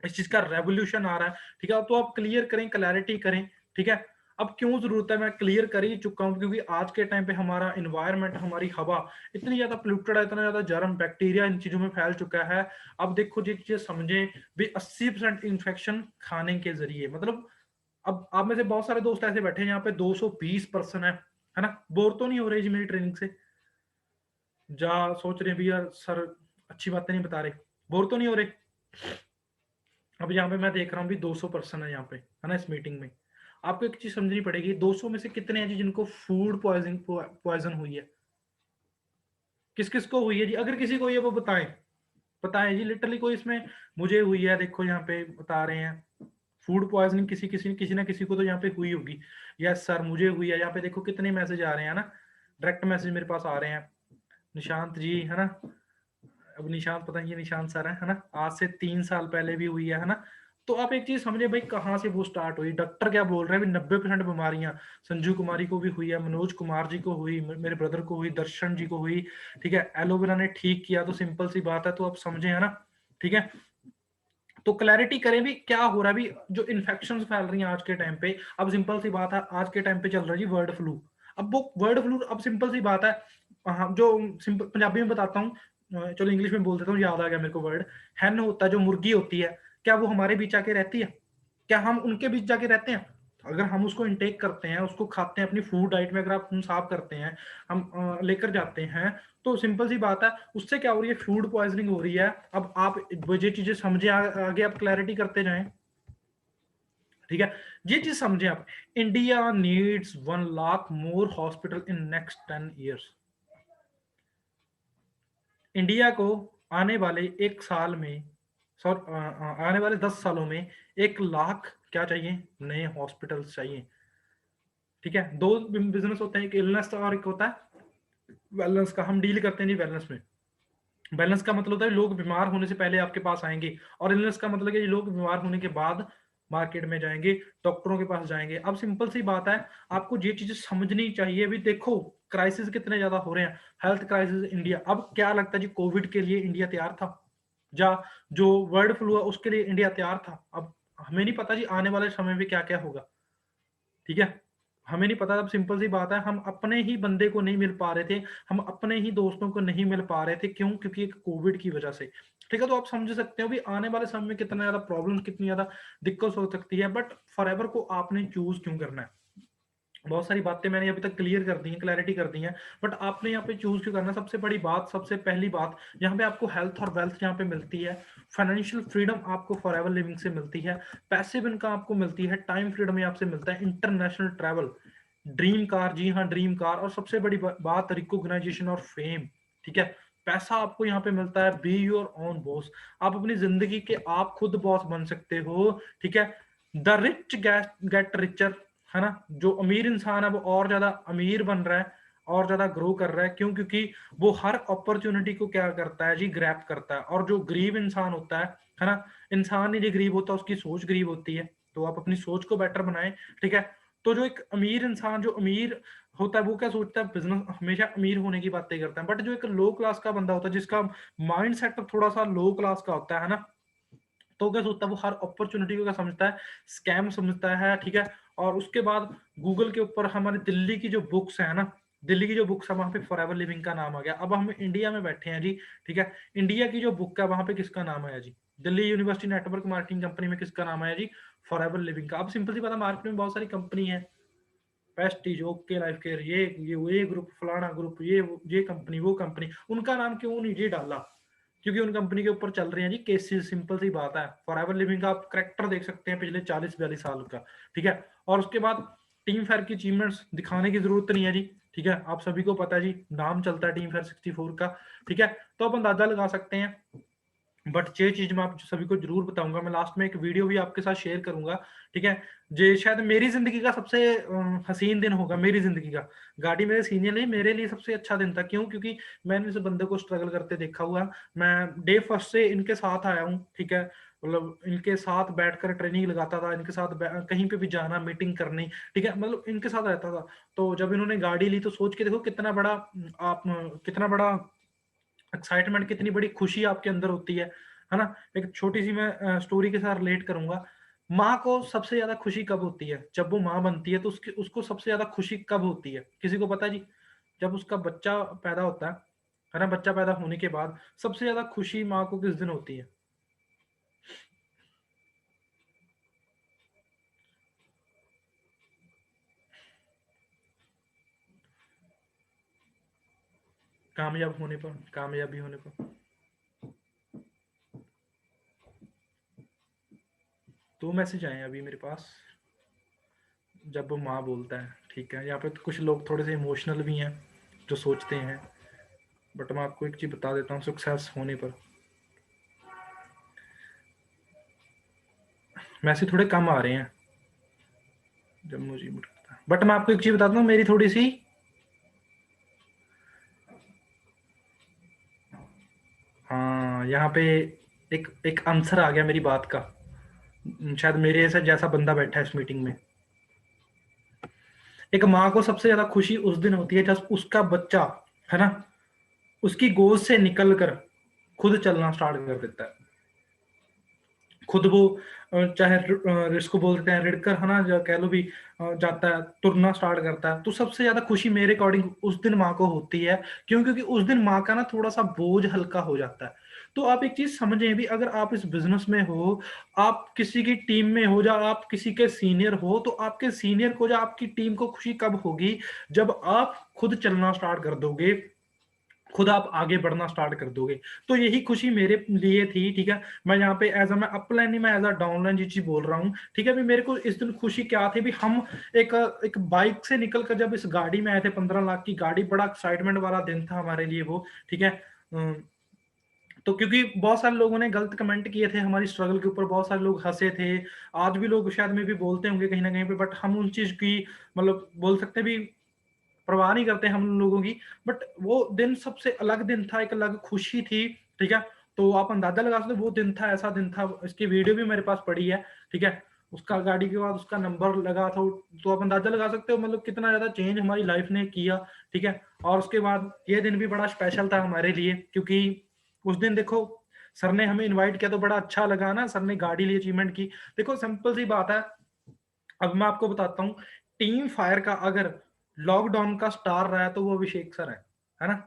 इस चीज़ का रेवोल्यूशन आ रहा है, ठीक है? तो आप क्लियर करें, क्लैरिटी करें, ठीक है? अब क्यों ज़रूरत है, मैं क्लियर कर ही चुका हूँ, क्योंकि आज के टाइम पे हमारा एनवायरनमेंट, हमारी हवा इतनी ज़्यादा पोल्यूटेड है, इतना ज़्यादा जर्म, बैक्टीरिया इन चीज़ों में फैल चुका है। अब देखो जी, चीज़ें समझें भी, 80% इन्फेक्शन खाने के ज़रिए, मतलब अब आप में से बहुत सारे दोस्त ऐसे बैठे हैं यहाँ पे 220 पर्सन है ना? बोर तो नहीं हो रहे जी मेरी ट्रेनिंग से? सोच रहे हैं भी यार सर अच्छी बातें नहीं बता रहे, बोर तो नहीं हो रहे? अब यहाँ पे मैं देख रहा हूँ भी 200 पर्सन है यहाँ पे, है ना, इस मीटिंग में। आपको एक चीज़ समझनी पड़ेगी, 200 में से कितने हैं जी जिनको फूड पॉइज़न हुई है? किस-किस को हुई है जी? अगर किसी को हुई है वो बताएँ। बताएँ जी, लिटरली कोई इसमें, मुझे हुई है, देखो यहाँ पे बता रहे हैं। फूड पॉइज़निंग किसी ना किसी को तो यहाँ पे हुई होगी। यस सर मुझे हुई है, यहाँ पे देखो कितने मैसेज आ रहे हैं ना, डायरेक्ट मैसेज मेरे पास आ रहे हैं। निशांत जी, है ना? अब निशांत, पता नहीं ये निशांत सर है ना? आज से 3 साल पहले भी हुई है ना? तो आप एक चीज़ समझिए भाई, कहाँ से वो स्टार्ट हुई। डॉक्टर क्या बोल रहे हैं, 90% बीमारियाँ संजू कुमारी को भी हुई है, मनोज कुमार जी को हुई, मेरे ब्रदर को हुई, दर्शन जी को हुई, ठीक है? एलोवेरा ने ठीक किया, तो सिंपल सी बात है, तो आप समझे, है ना? ठीक है? तो क्लैरिटी करें भी क्या हो रहा है भी, जो इन्फेक्शंस फैल रही हैं आज के टाइम पे। अब सिंपल सी बात है, आज के टाइम पे चल रहा है जी बर्ड फ्लू। अब वो बर्ड फ्लू, अब सिंपल सी बात है, हाँ, जो सिंपल पंजाबी में बताता हूँ, चलो इंग्लिश में बोल देता हूँ, याद आ गया मेरे को वर्ड। हैन होता है, जो मुर्गी होती है, क्या वो हमारे बीच आके रहती है? क्या हम उनके बीच जाके रहते हैं? अगर हम उसको इंटेक करते हैं, उसको खाते हैं अपनी फूड डाइट में, अगर आप हम साफ करते हैं, हम लेकर जाते हैं, तो सिंपल सी बात है, उससे क्या हो रही है? फूड पॉइजनिंग हो रही है। अब आप ये चीजें समझे, आगे आप क्लैरिटी करते जाएं, ठीक है? ये चीज समझे आप, India needs 1 lakh more hospital in next 10 years। India को आने वाले 1 साल में, सॉरी, आने वाले 10 सालों में 1 लाख क्या चाहिए? नए हॉस्पिटल्स चाहिए, ठीक है? दो बिजनेस होते हैं, एक इलनेस और एक होता है वेलनेस का। हम डील करते हैं जी वेलनेस में। बैलेंस का मतलब होता है लोग बीमार होने से पहले आपके पास आएंगे, और इलनेस का मतलब है लोग बीमार होने के बाद मार्केट में जाएंगे, डॉक्टरों के पास जाएंगे। अब सिंपल सी बात है, आपको ये चीजें समझनी चाहिए। अभी देखो क्राइसिस कितने ज्यादा हो रहे हैं, हेल्थ क्राइसिस इंडिया। अब क्या लगता है जी, कोविड के लिए इंडिया तैयार था? या जो बर्ड फ्लू है उसके लिए इंडिया तैयार था? अब हमें नहीं पता जी आने वाले समय में क्या क्या होगा, ठीक है? हमें नहीं पता। अब सिंपल सी बात है, हम अपने ही बंदे को नहीं मिल पा रहे थे, हम अपने ही दोस्तों को नहीं मिल पा रहे थे, क्यों? क्योंकि एक कोविड की वजह से, ठीक है? तो आप समझ सकते हो भी आने वाले समय में कितना ज्यादा प्रॉब्लम, कितनी ज्यादा दिक्कत हो सकती है। बट फॉरएवर को आपने चूज क्यों करना है? बहुत सारी बातें मैंने अभी तक क्लियर कर दी हैं, क्लैरिटी कर दी है, बट आपने यहाँ पे चूज क्यों करना? सबसे बड़ी बात, सबसे पहली बात, यहाँ पे आपको हेल्थ और वेल्थ यहाँ पे मिलती है, फाइनेंशियल फ्रीडम आपको फॉरएवर लिविंग से मिलती है, पैसिव इनकम आपको मिलती है, टाइम फ्रीडम आपसे मिलता है, इंटरनेशनल ट्रैवल, ड्रीम कार, जी हाँ ड्रीम कार, और सबसे बड़ी बात रिकॉग्नाइजेशन और फेम, ठीक है? पैसा आपको यहाँ पे मिलता है, बी योर ओन बॉस। आप अपनी जिंदगी के आप खुद बॉस बन सकते हो, ठीक है? द रिच गेट रिचर, है ना? जो अमीर इंसान है वो और ज्यादा अमीर बन रहा है, और ज्यादा ग्रो कर रहा है, क्यों? क्योंकि वो हर अपॉर्चुनिटी को क्या करता है जी, ग्रैब करता है। और जो गरीब इंसान होता है ना, इंसान ही जो गरीब होता है उसकी सोच गरीब होती है। तो आप अपनी सोच को बेटर बनाएं, ठीक है? तो जो एक अमीर इंसान, जो अमीर होता है, वो क्या सोचता है? बिजनेस हमेशा अमीर होने की बातें करता है। बट जो एक लो क्लास का बंदा होता है, जिसका माइंड सेट थोड़ा सा लो क्लास का होता है ना, तो क्या सोचता है? वो हर अपॉर्चुनिटी को क्या समझता है? स्कैम समझता है, ठीक है? और उसके बाद गूगल के ऊपर हमारे दिल्ली की जो बुक्स है ना, दिल्ली की जो बुक्स है वहां पे फॉरएवर लिविंग का नाम आ गया। अब हम इंडिया में बैठे हैं जी, ठीक है? इंडिया की जो बुक है वहां पे किसका नाम आया जी? Delhi university network marketing company में किसका नाम आया जी? फॉरएवर लिविंग का। अब सिंपल सी बात है, मार्केट में बहुत सारी कंपनी है, पेस्टीज, ओके लाइफ केयर, ये ग्रुप, फलाना ग्रुप, ये कंपनी, वो कंपनी, उनका नाम क्यों नहीं जी डाला? क्योंकि उन कंपनी के ऊपर चल रहे हैं जी केसेस। सिंपल सी बात है, फॉरएवर लिविंग का आप करेक्टर देख सकते हैं पिछले 40-42 साल का, ठीक है? और उसके बाद टीम फेयर की अचीवमेंट्स दिखाने की जरूरत नहीं है जी, ठीक है? आप सभी को पता है जी, नाम चलता है टीम फेयर 64 का, ठीक है? तो आप अंदाजा लगा सकते हैं। बट ये चीज मैं आप सभी को जरूर बताऊंगा, मैं लास्ट में एक वीडियो भी आपके साथ शेयर करूंगा, ठीक है? जे शायद मेरी जिंदगी का सबसे हसीन दिन होगा, मेरी जिंदगी का। गाड़ी मेरे सीनियर नहीं, मेरे लिए सबसे अच्छा दिन था। क्यों? क्योंकि मैंने इस बंदे को स्ट्रगल करते देखा हुआ, मैं डे फर्स्ट से इनके साथ आया हूँ, ठीक है? मतलब इनके साथ बैठकर ट्रेनिंग लगाता था, इनके साथ कहीं पे भी जाना, मीटिंग करनी, ठीक है? मतलब इनके साथ रहता था। तो जब इन्होंने गाड़ी ली तो सोच के देखो कितना बड़ा, आप कितना बड़ा एक्साइटमेंट, कितनी बड़ी खुशी आपके अंदर होती है ना? एक छोटी सी मैं स्टोरी के साथ रिलेट करूंगा। माँ को सबसे ज्यादा खुशी कब होती है? जब वो माँ बनती है तो उसको सबसे ज्यादा खुशी कब होती है? किसी को पता है जी? जब उसका बच्चा पैदा होता है ना? बच्चा पैदा होने के बाद सबसे ज्यादा खुशी माँ को किस दिन होती है? कामयाब होने पर, कामयाबी होने पर। तो मैसेज आए हैं अभी मेरे पास, जब वो माँ बोलता है, ठीक है? यहाँ पे तो कुछ लोग थोड़े से इमोशनल भी हैं जो सोचते हैं, बट मैं आपको एक चीज बता देता हूँ, सक्सेस होने पर मैसेज थोड़े कम आ रहे हैं जब मुझे, बट मैं आपको एक चीज बताता हूँ, मेरी थोड़ी सी, हाँ यहाँ पे एक एक आंसर आ गया मेरी बात का। शायद मेरे ऐसा जैसा बंदा बैठा है इस मीटिंग में। एक माँ को सबसे ज्यादा खुशी उस दिन होती है जब उसका बच्चा, है ना, उसकी गोद से निकल कर खुद चलना स्टार्ट कर देता है, खुद वो चाहे रिस्क बोलते हैं रिडकर है ना, जो कह लो भी जाता है, तुरना स्टार्ट करता है, तो सबसे ज्यादा खुशी मेरे अकॉर्डिंग उस दिन माँ को होती है। क्यों? क्योंकि उस दिन माँ का ना थोड़ा सा बोझ हल्का हो जाता है। तो आप एक चीज समझें भी, अगर आप इस बिजनेस में हो, आप किसी की टीम में हो, या आप किसी के सीनियर हो, तो आपके सीनियर को या आपकी टीम को खुशी कब होगी? जब आप खुद चलना स्टार्ट कर दोगे, खुद आप आगे बढ़ना स्टार्ट कर दोगे। तो यही खुशी मेरे लिए थी, ठीक है? मैं यहाँ पे मैं अपलाइन नहीं, मैं एज़ अ डाउनलाइन ये चीज़ बोल रहा हूँ, ठीक है? अभी मेरे को इस दिन खुशी क्या थी, भी हम एक एक बाइक से निकल कर जब इस गाड़ी में आए थे, 15 लाख की गाड़ी, बड़ा एक्साइटमेंट वाला दिन था हमारे लिए वो, ठीक है? तो क्योंकि बहुत सारे लोगों ने गलत कमेंट किए थे हमारी स्ट्रगल के ऊपर, बहुत सारे लोग हँसे थे। आज भी लोग शायद में भी बोलते होंगे कहीं न कहीं पे, बट हम उन चीज़ की मतलब बोल सकते हैं भी परवाह नहीं करते हम लोगों की। बट वो दिन सबसे अलग दिन था, एक अलग खुशी थी, ठीक है? तो आप अंदाजा लगा सकते हो वो दिन था, ऐसा दिन था, इसकी वीडियो भी मेरे पास पड़ी है, ठीक है? उसका गाड़ी के बाद उसका नंबर लगा था, तो आप अंदाजा लगा सकते हो मतलब कितना ज़्यादा चेंज हमारी लाइफ ने किया, ठीक है? और उसके बाद ये दिन भी बड़ा स्पेशल था हमारे लिए, क्योंकि उस दिन देखो सर ने हमें इनवाइट किया तो बड़ा अच्छा लगा ना, सर ने गाड़ी ली अचीवमेंट की। देखो सिंपल सी बात है, अब मैं आपको बताता हूँ, टीम फायर का अगर लॉकडाउन का स्टार रहा है तो वो अभिषेक सर है ना?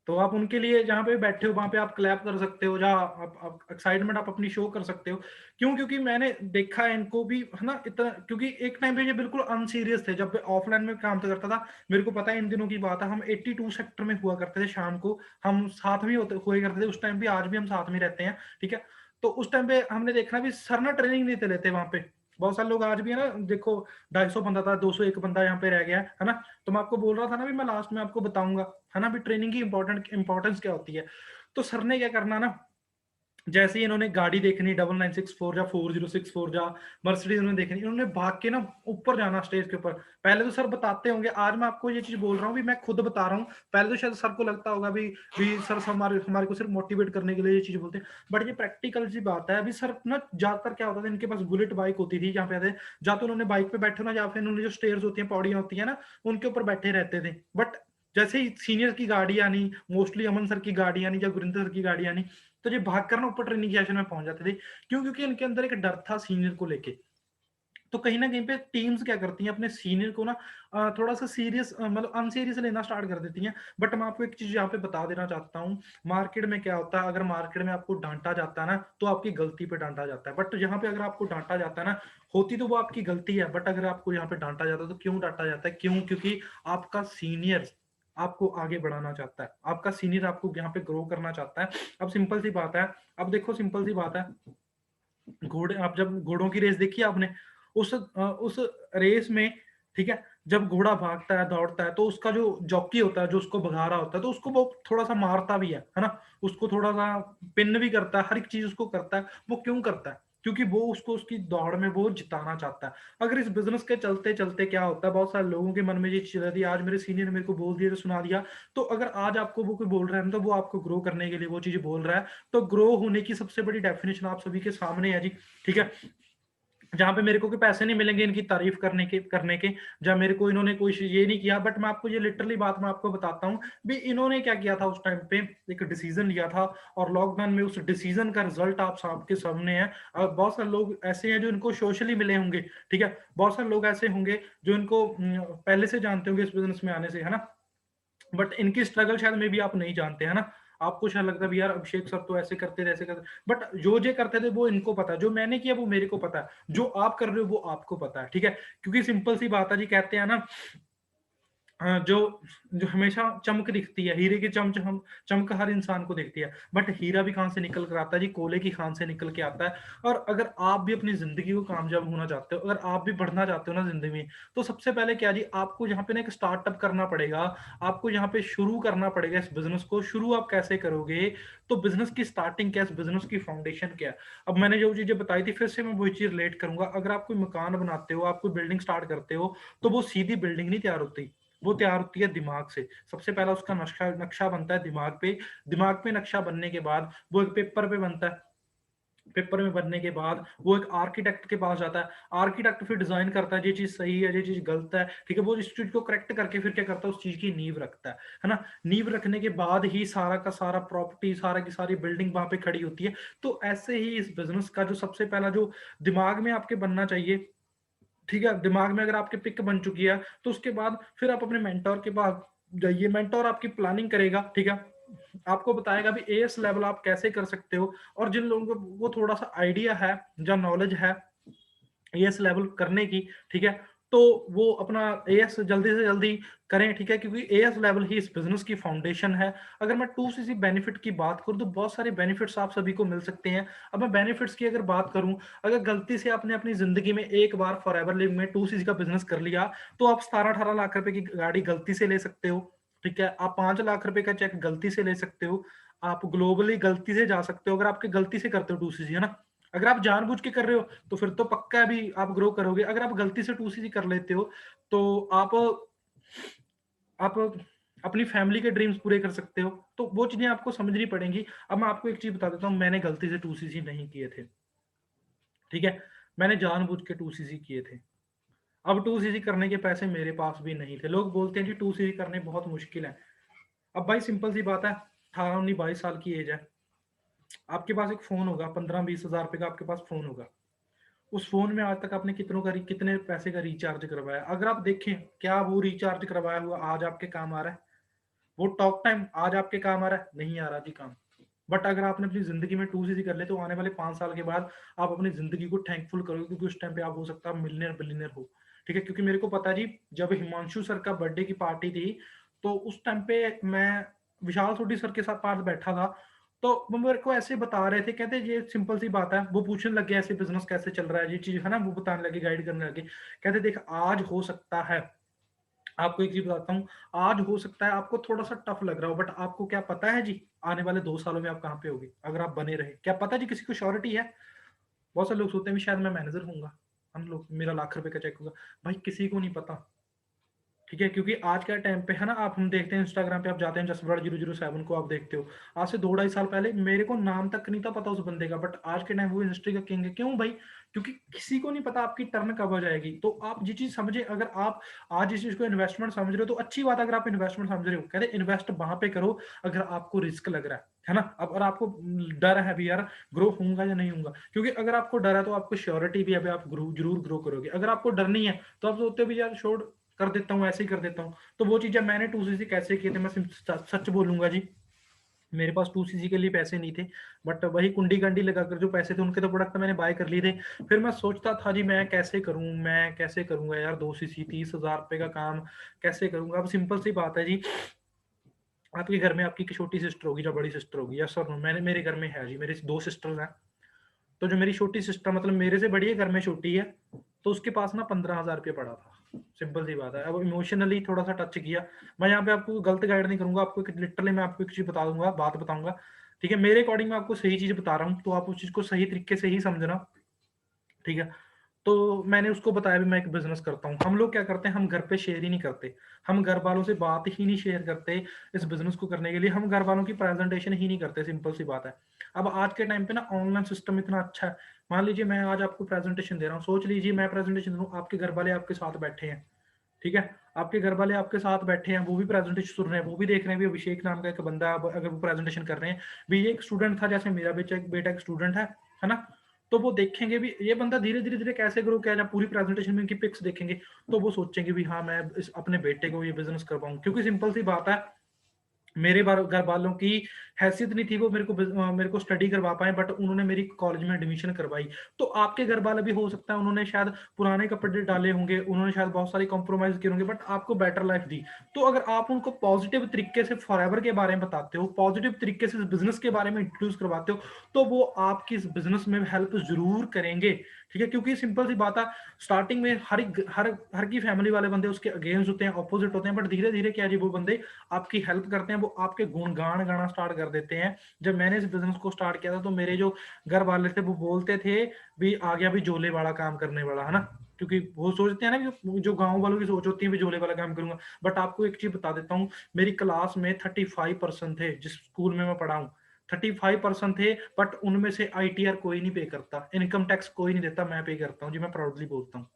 तो आप उनके लिए जहाँ पे बैठे हो वहाँ पे आप क्लैप कर सकते हो, या आप एक्साइटमेंट आप अपनी शो कर सकते हो। क्यों? क्योंकि मैंने देखा है इनको भी, है ना? इतना, क्योंकि एक टाइम पे ये बिल्कुल अनसीरियस थे जब ऑफलाइन में काम तो करता था। मेरे को पता है इन दिनों की बात है, हम 82 सेक्टर में हुआ करते थे शाम को, हम साथ में होते हुए करते थे उस टाइम भी, आज भी हम साथ में रहते हैं, ठीक है? तो उस टाइम पे हमने देखा भी सर ना ट्रेनिंग नहीं थे लेते वहाँ पे। बहुत सारे लोग आज भी है ना, देखो 250 बंदा था, 201 बंदा यहाँ पे रह गया है ना? तो मैं आपको बोल रहा था ना भी, मैं लास्ट में आपको बताऊंगा, है ना? भी ट्रेनिंग की इंपॉर्टेंस क्या होती है। तो सर ने क्या करना ना, जैसे ही इन्होंने गाड़ी देखनी 9964 या 4064 या मर्सिडीज इन्होंने देखनी, इन्होंने भाग के ना ऊपर जाना स्टेज के ऊपर। पहले तो सर बताते होंगे, आज मैं आपको ये चीज बोल रहा हूँ भी, मैं खुद बता रहा हूँ। पहले तो शायद सर को लगता होगा भी सर हमारे हमारे को सिर्फ मोटिवेट करने के लिए ये चीज बोलते हैं, बट ये प्रैक्टिकल सी बात है। अभी सर ना ज्यादातर क्या होता था, इनके पास बुलेट बाइक होती थी, जहाँ पे आते जा तो उन्होंने बाइक पे बैठे ना, या फिर उन्होंने जो स्टेयर्स होती है, पौड़ियां होती है ना, उनके ऊपर बैठे रहते थे। बट जैसे ही सीनियर की गाड़ी आनी, मोस्टली अमन सर की गाड़ी आनी या गुरिंदर सर की गाड़ी आनी, तो ये भाग कर ना ऊपर ट्रेनिंग सेशन में पहुंच जाते थे। क्यों? क्योंकि इनके अंदर एक डर था सीनियर को लेके। तो कहीं ना कहीं पे टीम्स क्या करती हैं, अपने सीनियर को ना थोड़ा सा सीरियस मतलब अनसीरियस लेना स्टार्ट कर देती हैं। बट मैं आपको एक चीज यहाँ पे बता देना चाहता हूँ, मार्केट में क्या होता है, अगर मार्केट में आपको डांटा जाता है ना, तो आपकी गलती पे डांटा जाता है। बट यहाँ पे अगर आपको डांटा जाता है ना, होती तो वो आपकी गलती है, बट अगर आपको यहाँ पे डांटा जाता है तो क्यों डांटा जाता है? क्यों? क्योंकि आपका सीनियर आपको आगे बढ़ाना चाहता है, आपका सीनियर आपको यहाँ पे ग्रो करना चाहता है। अब सिंपल सी बात है, अब देखो सिंपल सी बात है, घोड़े, आप जब घोड़ों की रेस देखी है आपने, उस रेस में, ठीक है, जब घोड़ा भागता है दौड़ता है, तो उसका जो जॉकी होता है, जो उसको भगा रहा होता है, तो उसको वो थोड़ा सा मारता भी है ना? उसको थोड़ा सा पिन भी करता है, हर एक चीज उसको करता है। वो क्यों करता है? क्योंकि वो उसको उसकी दौड़ में वो जिताना चाहता है। अगर इस बिजनेस के चलते चलते क्या होता है, बहुत सारे लोगों के मन में ये चीज रहती है, आज मेरे सीनियर मेरे को बोल दिया तो सुना दिया, तो अगर आज आपको वो कोई बोल रहा है, तो वो आपको ग्रो करने के लिए वो चीज बोल रहा है। तो ग्रो होने की सबसे बड़ी डेफिनेशन आप सभी के सामने है जी, ठीक है? जहाँ पे मेरे को कोई पैसे नहीं मिलेंगे इनकी तारीफ करने के, जहाँ मेरे को इन्होंने कोई ये नहीं किया, बट मैं आपको ये लिटरली बात मैं आपको बताता हूँ भी, इन्होंने क्या किया था उस टाइम पे, एक डिसीजन लिया था, और लॉकडाउन में उस डिसीजन का रिजल्ट आप सबके सामने है। और बहुत सारे लोग ऐसे हैं जो इनको सोशली मिले होंगे, ठीक है? बहुत सारे लोग ऐसे होंगे जो इनको पहले से जानते होंगे इस बिजनेस में आने से, है ना? बट इनकी स्ट्रगल शायद में भी आप नहीं जानते, है ना? आपको शायद लगता है भी यार अभिषेक सर तो ऐसे करते थे, ऐसे करते, बट जो जे करते थे वो इनको पता है, जो मैंने किया वो मेरे को पता है, जो आप कर रहे हो वो आपको पता है, ठीक है? क्योंकि सिंपल सी बात है जी, कहते हैं ना, जो जो हमेशा चमक दिखती है, हीरे की चमक हर इंसान को दिखती है, बट हीरा भी कहाँ से निकल कर आता है जी? कोयले की खान से निकल के आता है। और अगर आप भी अपनी जिंदगी को कामयाब होना चाहते हो, अगर आप भी बढ़ना चाहते हो ना जिंदगी में, तो सबसे पहले क्या जी, आपको यहाँ पे ना एक स्टार्टअप करना पड़ेगा। आपको यहाँ पे शुरू करना पड़ेगा इस बिजनेस को। शुरू आप कैसे करोगे? तो बिजनेस की स्टार्टिंग क्या है, इस बिजनेस की फाउंडेशन क्या है? अब मैंने जो चीजें बताई थी, फिर से मैं वही चीज रिलेट करूंगा। अगर आप कोई मकान बनाते हो, आप कोई बिल्डिंग स्टार्ट करते हो, तो वो सीधी बिल्डिंग नहीं तैयार होती, वो तैयार होती है दिमाग से। सबसे पहला उसका नक्शा नक्शा बनता है दिमाग पे। दिमाग पे नक्शा बनने के बाद वो एक पेपर पे बनता है। पेपर में बनने के बाद वो एक आर्किटेक्ट के पास जाता है, आर्किटेक्ट फिर डिजाइन करता है ये चीज सही है, ये चीज गलत है, ठीक है, वो इस चीज को करेक्ट करके फिर क्या करता है, उस चीज की नींव रखता है ना। नींव रखने के बाद ही सारा का सारा प्रॉपर्टी, सारा की सारी बिल्डिंग वहां पे खड़ी होती है। तो ऐसे ही इस बिजनेस का जो सबसे पहला जो दिमाग में आपके बनना चाहिए, ठीक है, दिमाग में अगर आपके पिक बन चुकी है, तो उसके बाद फिर आप अपने मेंटोर के पास जाइए, मेंटोर आपकी प्लानिंग करेगा, ठीक है, आपको बताएगा भी एएस लेवल आप कैसे कर सकते हो। और जिन लोगों को वो थोड़ा सा आइडिया है या नॉलेज है एएस लेवल करने की, ठीक है, तो वो अपना एएस जल्दी से जल्दी करें, ठीक है, क्योंकि एएस लेवल ही इस बिजनेस की फाउंडेशन है। अगर मैं 2सीसी बेनिफिट की बात करूं तो बहुत सारे बेनिफिट्स आप सभी को मिल सकते हैं। अब मैं बेनिफिट्स की अगर बात करूं, अगर गलती से आपने अपनी जिंदगी में एक बार फॉर एवर लिव में 2सीसी का बिजनेस कर लिया, तो आप 17-18 लाख रुपए की गाड़ी गलती से ले सकते हो, ठीक है, आप 5 लाख रुपए का चेक गलती से ले सकते हो, आप ग्लोबली गलती से जा सकते हो अगर आपके गलती से करते हो 2सीसी, है ना। अगर आप जानबूझ के कर रहे हो तो फिर तो पक्का भी आप ग्रो करोगे। अगर आप गलती से 2सीसी कर लेते हो तो आप अपनी फैमिली के ड्रीम्स पूरे कर सकते हो। तो वो चीजें आपको समझनी पड़ेंगी। अब मैं आपको एक चीज बता देता हूँ, मैंने गलती से 2सीसी नहीं किए थे, ठीक है, मैंने जानबूझ के 2सीसी किए थे। अब 2सीसी करने के पैसे मेरे पास भी नहीं थे। लोग बोलते हैं कि 2सीसी करने बहुत मुश्किल है। अब भाई सिंपल सी बात है, 18-19-22 साल की एज है, आपके पास एक फोन होगा, 15-20 हज़ार रुपए का आपके पास फोन होगा। उस फोन में आज तक आपने कितने पैसे का रिचार्ज करवाया? अगर आप देखें, क्या वो रिचार्ज करवाया हुआ आज आपके काम आ रहा है? वो टॉक टाइम आज आपके काम आ रहा है? नहीं आ रहा जी काम। बट अगर आपने अपनी जिंदगी में 2सीसी कर ले, तो आने वाले 5 साल के बाद आप अपनी जिंदगी को थैंकफुल करोगे, क्योंकि उस टाइम पे आप हो सकता है मिलियनर बिलियनर हो, ठीक है। क्योंकि मेरे को पता है जी, जब हिमांशु सर का बर्थडे की पार्टी थी, तो उस टाइम पे मैं विशाल सोडी सर के साथ पास बैठा था। तो वो मेरे को ऐसे बता रहे थे, कहते ये सिंपल सी बात है, वो पूछने लगे ऐसे बिजनेस कैसे चल रहा है, ये चीज है ना, वो बताने लगे, गाइड करने लगे। कहते देख, आज हो सकता है, आपको एक चीज बताता हूँ, आज हो सकता है आपको थोड़ा सा टफ लग रहा हो, बट आपको क्या पता है जी, आने वाले 2 सालों में आप कहाँ पे होगे अगर आप बने रहे? क्या पता जी, किसी को श्योरिटी है? बहुत सारे लोग सोचते हैं भी शायद मैं मैनेजर हूंगा, हम लोग मेरा लाख रुपए का चेक होगा। भाई किसी को नहीं पता, ठीक है, क्योंकि आज का टाइम पे है ना, आप हम देखते हैं इंस्टाग्राम पे, आप जाते हैं 10/007 को आप देखते हो, आज से 2-2.5 साल पहले मेरे को नाम तक नहीं था पता उस बंदे का, बट आज के टाइम वो इंडस्ट्री का किंग है। क्यों भाई? क्योंकि किसी को नहीं पता आपकी टर्न कब आ जाएगी। तो आप ये चीज समझे, अगर आप आज इस चीज को इन्वेस्टमेंट समझ रहे हो तो अच्छी बात है, अगर आप इन्वेस्टमेंट समझ रहे हो, कहते इन्वेस्ट वहां पे करो अगर आपको रिस्क लग रहा है ना। अब अगर आपको डर है भी यार, ग्रो होऊंगा या नहीं होऊंगा, क्योंकि अगर आपको डर है तो आपको श्योरिटी भी है भी आप जरूर ग्रो करोगे। अगर आपको डर नहीं है तो आप सोचते हो भी यार छोड़, कर देता हूँ, ऐसे ही कर देता हूँ। तो वो चीजें मैंने 2सीसी कैसे किए थे, मैं सच बोलूंगा जी, मेरे पास 2सीसी के लिए पैसे नहीं थे, बट वही कुंडी कंडी लगाकर जो पैसे थे उनके तो प्रोडक्ट मैंने बाय कर लिए थे। फिर मैं सोचता था जी मैं कैसे करूं, मैं कैसे करूंगा यार, 2सीसी 30 हज़ार रुपए का काम कैसे करूंगा? अब सिंपल सी बात है जी, आपके घर में आपकी छोटी सिस्टर होगी या बड़ी सिस्टर होगी, यस और नो? मैंने, मेरे घर में है जी, मेरे 2 सिस्टर्स हैं। तो जो मेरी छोटी सिस्टर मतलब मेरे से बड़ी है, घर में छोटी है, तो उसके पास ना 15 हज़ार रुपये पड़ा था। सिंपल सी बात है। अब इमोशनली थोड़ा सा टच किया। मैं यहाँ पे आपको गलत गाइड नहीं करूंगा, आपको लिटरली मैं आपको एक चीज बता दूंगा, बात बताऊंगा, ठीक है, मेरे अकॉर्डिंग मैं आपको सही चीज बता रहा हूँ, तो आप उस चीज को सही तरीके से ही समझना, ठीक है। तो मैंने उसको बताया भी मैं एक बिजनेस करता हूँ। हम लोग क्या करते हैं, हम घर पे शेयर ही नहीं करते, हम घर वालों से बात ही नहीं शेयर करते इस बिजनेस को करने के लिए, हम घर वालों की प्रेजेंटेशन ही नहीं करते, सिंपल सी बात है। अब आज के टाइम पे ना ऑनलाइन सिस्टम इतना अच्छा है, मान लीजिए मैं आज आपको प्रेजेंटेशन दे रहा हूँ, सोच लीजिए मैं प्रेजेंटेशन दे रहा हूँ, आपके घर वाले आपके साथ बैठे हैं, ठीक है, आपके घर वाले आपके साथ बैठे हैं, वो भी प्रेजेंटेशन सुन रहे हैं, वो भी देख रहे हैं भी अभिषेक नाम का एक बंदा, अगर वो प्रेजेंटेशन कर रहे हैं भी, ये एक स्टूडेंट था, जैसे मेरा बेटा एक स्टूडेंट है ना। तो वो देखेंगे भी ये बंदा धीरे धीरे धीरे कैसे ग्रो किया, जब पूरी प्रेजेंटेशन में इनकी पिक्स देखेंगे, तो वो सोचेंगे भी हाँ मैं अपने बेटे को ये बिजनेस करवाऊं। क्योंकि सिंपल सी बात है, मेरे घर वालों की हैसियत नहीं थी वो मेरे को स्टडी करवा पाए, बट उन्होंने मेरी कॉलेज में एडमिशन करवाई। तो आपके घर वाले भी हो सकता है उन्होंने शायद पुराने कपड़े डाले होंगे, उन्होंने शायद बहुत सारी कॉम्प्रोमाइज किए होंगे, बट आपको बेटर लाइफ दी। तो अगर आप उनको पॉजिटिव तरीके से फॉरएवर के बारे में बताते हो, पॉजिटिव तरीके से इस बिजनेस के बारे में इंट्रोड्यूस करवाते हो, तो वो आपकी इस बिजनेस में हेल्प जरूर करेंगे, ठीक है। क्योंकि सिंपल सी बात है, स्टार्टिंग में हर की फैमिली वाले बंदे उसके अगेंस्ट होते हैं, ऑपोजिट होते हैं, बट धीरे धीरे क्या जी वो बंदे आपकी हेल्प करते हैं, वो आपके गुणगान गाना स्टार्ट कर देते हैं। जब मैंने इस बिजनेस को स्टार्ट किया था तो मेरे जो घर वाले थे वो बोलते थे भी आ गया भी जोले वाला काम करने वाला, है ना। क्योंकि वो सोचते हैं ना कि जो गांव वालों की सोच होती है भी जोले वाला काम करूंगा। बट आपको एक चीज बता देता हूँ, मेरी क्लास में 35% थे जिस स्कूल में मैं पढ़ा हूँ, 35% थे, बट उनमें से आईटीआर कोई नहीं पे करता, इनकम टैक्स कोई नहीं देता, मैं पे करता हूँ जी, मैं प्राउडली बोलता हूँ।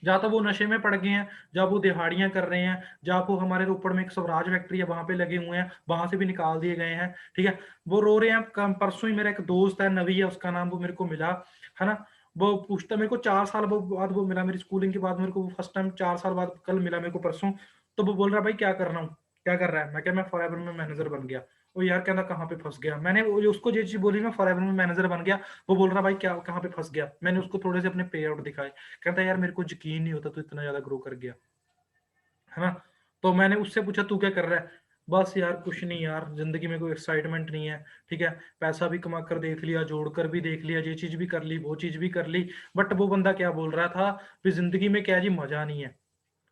जहाँ तो वो नशे में पड़ गए हैं, जहाँ वो दिहाड़ियाँ कर रहे हैं, जहाँ वो हमारे रोपड़ में एक स्वराज फैक्ट्री है, वहाँ पे लगे हुए हैं, वहाँ से भी निकाल दिए गए हैं, ठीक है? वो रो रहे हैं, कल परसों ही मेरा एक दोस्त है, नवी है उसका नाम, वो मेरे को मिला, है ना? वो पूछता मेरे को 4 साल बाद वो मिला, मेरी स्कूलिंग के बाद मेरे को वो फर्स्ट टाइम 4 साल बाद कल मिला मेरे को परसों, तो वो बोल रहा है, "भाई क्या कर रहा हूँ? क्या कर रहा है?" मैं कहा, "मैं फॉरएवर में मैनेजर बन गया।" वो यार कहता कहाँ पे फँस गया? मैंने वो उसको ये चीज़ बोली, मैं फॉरएवर में मैनेजर बन गया, वो बोल रहा भाई क्या कहाँ पे फँस गया? मैंने उसको थोड़े से अपने पे आउट दिखाए। कहता है यार मेरे को यकीन नहीं होता तू इतना ज़्यादा ग्रो कर गया, है ना? तो मैंने उससे पूछा तू क्या कर रहा है? बस यार कुछ नहीं यार, ज़िंदगी में कोई एक्साइटमेंट नहीं है, ठीक है? पैसा भी कमा कर देख लिया, जोड़कर भी देख लिया, ये चीज़ भी कर ली, वो चीज़ भी कर ली, बट वो बंदा क्या बोल रहा था कि ज़िंदगी में क्या जी मज़ा नहीं है।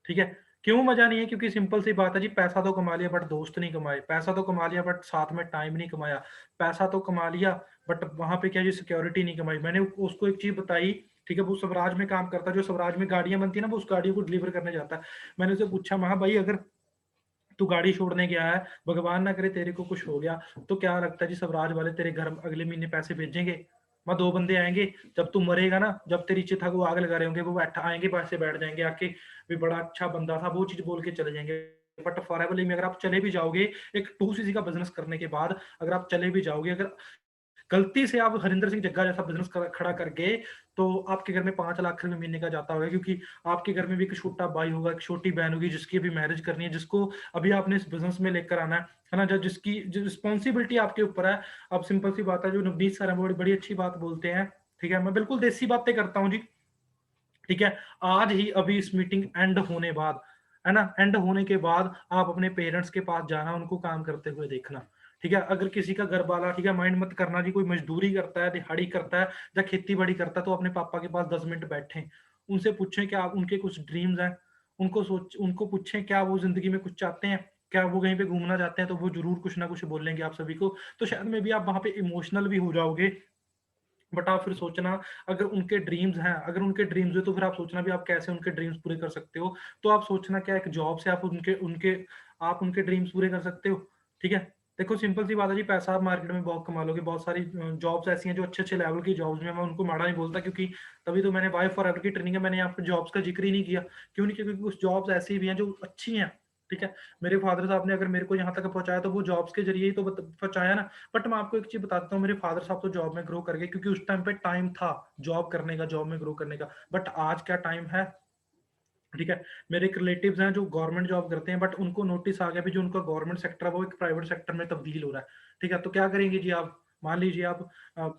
ठीक है? क्यों मज़ा नहीं है? क्योंकि सिंपल सी बात है जी, पैसा तो कमा लिया बट दोस्त नहीं कमाए, पैसा तो कमा लिया बट साथ में टाइम नहीं कमाया, पैसा तो कमा लिया बट वहाँ पे क्या जी सिक्योरिटी नहीं कमाई। मैंने उसको एक चीज़ बताई, ठीक है? वो स्वराज में काम करता है, जो स्वराज में गाड़ियाँ बनती है ना, वो उस गाड़ियों को डिलीवर करने जाता है। मैंने उससे पूछा, मैं कहा भाई अगर तू गाड़ी छोड़ने गया है, भगवान ना करे तेरे को कुछ हो गया, तो क्या लगता है जी स्वराज वाले तेरे घर अगले महीने पैसे भेजेंगे? वहाँ 2 बंदे आएँगे, जब तू मरेगा ना, जब तेरी चिता को आग लगा रहे होंगे, वो आएँगे पास से बैठ जाएँगे आके, भी बड़ा अच्छा बंदा था, वो चीज़ बोल के चले जाएँगे। बट फॉरेवर में अगर आप चले भी जाओगे, एक 2 सीसी का बिज़नेस करने के बाद अगर आप चले भी जाओगे, अगर गलती से आप हरिंदर सिंह जग्गा जैसा बिज़नेस खड़ा कर गए, तो आपके घर में 5 लाख रुपए महीने का जाता होगा, क्योंकि आपके घर में भी एक छोटा भाई होगा, एक छोटी बहन होगी जिसकी अभी मैरिज करनी है, जिसको अभी आपने इस बिज़नेस में लेकर आना है ना? जिसकी जो रिस्पॉन्सिबिलिटी आपके ऊपर है। अब सिंपल सी बात है, जो नवनीत सर हैं, वो बड़ी बड़ी अच्छी बात बोलते हैं, ठीक है? मैं बिल्कुल देसी बातें करता हूँ जी, ठीक है? आज ही अभी इस मीटिंग एंड होने बाद, है ना? एंड होने के बाद आप अपने पेरेंट्स के पास जाना, उनको काम करते हुए देखना, ठीक है? अगर किसी का घर वाला, ठीक है, माइंड मत करना जी, कोई मज़दूरी करता है, दिहाड़ी करता है या खेती-बाड़ी करता है, तो अपने पापा के पास 10 मिनट बैठें। उनसे पूछें क्या उनके कुछ ड्रीम्स हैं? उनको पूछें क्या वो ज़िंदगी में कुछ चाहते हैं? क्या वो कहीं पे घूमना चाहते हैं? तो वो ज़रूर कुछ ना कुछ बोलेंगे आप सभी को। तो शायद मे बी आप वहाँ पे इमोशनल भी हो जाओगे, बट आप फिर सोचना, अगर उनके ड्रीम्स है तो फिर आप सोचना भी आप कैसे उनके ड्रीम्स पूरे कर सकते हो। तो आप सोचना क्या एक जॉब से आप उनके उनके आप उनके ड्रीम्स पूरे कर सकते हो, ठीक है? देखो सिंपल सी बात है जी, पैसा आप मार्केट में बहुत कमा लोगे, बहुत सारी जॉब्स ऐसी हैं जो अच्छे-अच्छे लेवल की जॉब्स में, मैं उनको माड़ा नहीं बोलता, क्योंकि तभी तो मैंने वाई फॉरएवर की ट्रेनिंग है, मैंने यहाँ पे जॉब्स का ज़िक्र ही नहीं किया। क्यों नहीं किया? क्योंकि कुछ जॉब्स ऐसी भी हैं जो अच्छी हैं, ठीक है? मेरे फादर साहब ने अगर मेरे को यहाँ तक पहुँचाया तो वो जॉब्स के ज़रिए ही तो पहुँचाया ना। बट मैं आपको एक चीज़ बताता हूँ, मेरे फादर साहब तो जॉब में ग्रो कर गए, क्योंकि उस टाइम पे टाइम था जॉब करने का, जॉब में ग्रो करने का। बट आज क्या टाइम है, ठीक है? मेरे एक रिलेटिव्स हैं जो गवर्नमेंट जॉब करते हैं, बट उनको नोटिस आ गया भी जो उनका गवर्नमेंट सेक्टर है वो एक प्राइवेट सेक्टर में तब्दील हो रहा है, ठीक है? तो क्या करेंगे जी आप? मान लीजिए आप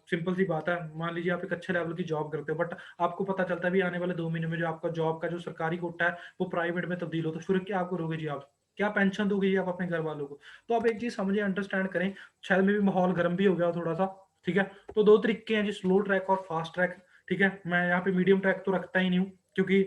सिंपल सी बात है, मान लीजिए आप एक अच्छे लेवल की जॉब करते हो, बट आपको पता चलता है भी आने वाले 2 महीने में जो आपका जॉब का जो सरकारी कोटा है वो प्राइवेट में तब्दील हो, तो फिर क्या करोगे जी आप? क्या पेंशन दोगे जी आप अपने घर वालों को? तो आप एक चीज़ समझिए, अंडरस्टैंड करें, शायद मे बी माहौल गर्म भी हो गया हो थोड़ा-सा, ठीक है? तो 2 तरीके हैं जी, स्लो ट्रैक और फास्ट ट्रैक, ठीक है? मैं यहाँ पे मीडियम ट्रैक तो रखता ही नहीं हूँ, क्योंकि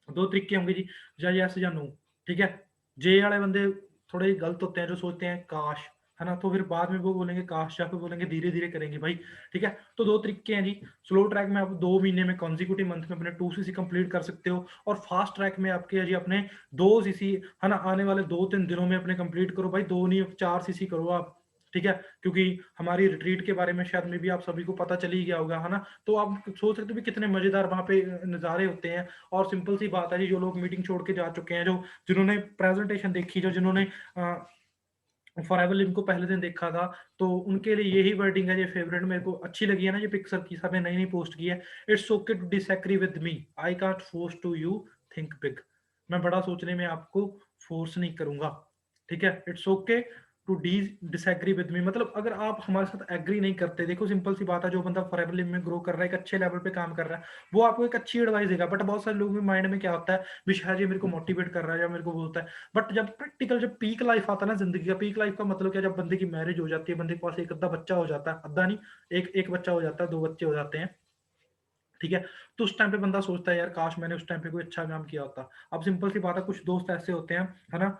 2 तरीके होंगे जी, या येस या नो, ठीक है? जे वाले बंदे थोड़े गलत होते हैं, जो सोचते हैं काश, है ना? तो फिर बाद में वो बोलेंगे काश, या फिर बोलेंगे धीरे-धीरे करेंगे भाई, ठीक है? तो 2 तरीके हैं जी, स्लो ट्रैक में आप 2 महीने में कॉन्सेक्यूटिव मंथ में अपने 2 सीसी कंप्लीट कर सकते हो, और फास्ट ट्रैक में आपके है जी अपने 2 सीसी, है ना? आने वाले 2-3 दिनों में अपने कंप्लीट करो भाई, 2 नहीं 4 सीसी करो आप, ठीक है? क्योंकि हमारी रिट्रीट के बारे में शायद मे बी आप सभी को पता चल ही गया होगा, है ना? तो आप सोच सकते हो भी कितने मज़ेदार वहाँ पे नज़ारे होते हैं। और सिंपल सी बात है जी, जो लोग मीटिंग छोड़ के जा चुके हैं, जो जिन्होंने प्रेज़ेंटेशन देखी, जो जिन्होंने फॉरएवर लिव को पहले दिन देखा था, तो उनके लिए यही वर्डिंग है, ये फेवरेट मेरे को अच्छी लगी है ना, ये पिक्चर की सर ने नई-नई पोस्ट की है। It's okay to disagree with me, I can't force to you think big. मैं बड़ा सोचने में आपको फोर्स नहीं करूँगा, ठीक है? It's okay to disagree with me, मतलब अगर आप हमारे साथ एग्री नहीं करते, देखो सिंपल सी बात है, जो बंदा फॉरएवर लिव में ग्रो कर रहा है, एक अच्छे लेवल पे काम कर रहा है, वो आपको एक अच्छी एडवाइस देगा। बट बहुत सारे लोगों के माइंड में क्या होता है, भी शायद ये मेरे को मोटिवेट कर रहा है या मेरे को बोलता है, बट जब प्रैक्टिकल, जब पीक लाइफ आता है ना ज़िंदगी का, पीक लाइफ का मतलब क्या, जब बंदे की मैरिज हो जाती है, बंदे के पास एक अद्धा बच्चा हो जाता है, अद्धा नहीं, एक एक बच्चा हो जाता है, 2 बच्चे हो जाते हैं, ठीक है? तो उस टाइम पे बंदा सोचता है यार काश मैंने उस टाइम पे कोई अच्छा काम किया होता। अब सिंपल सी बात है, कुछ दोस्त ऐसे होते हैं, है ना?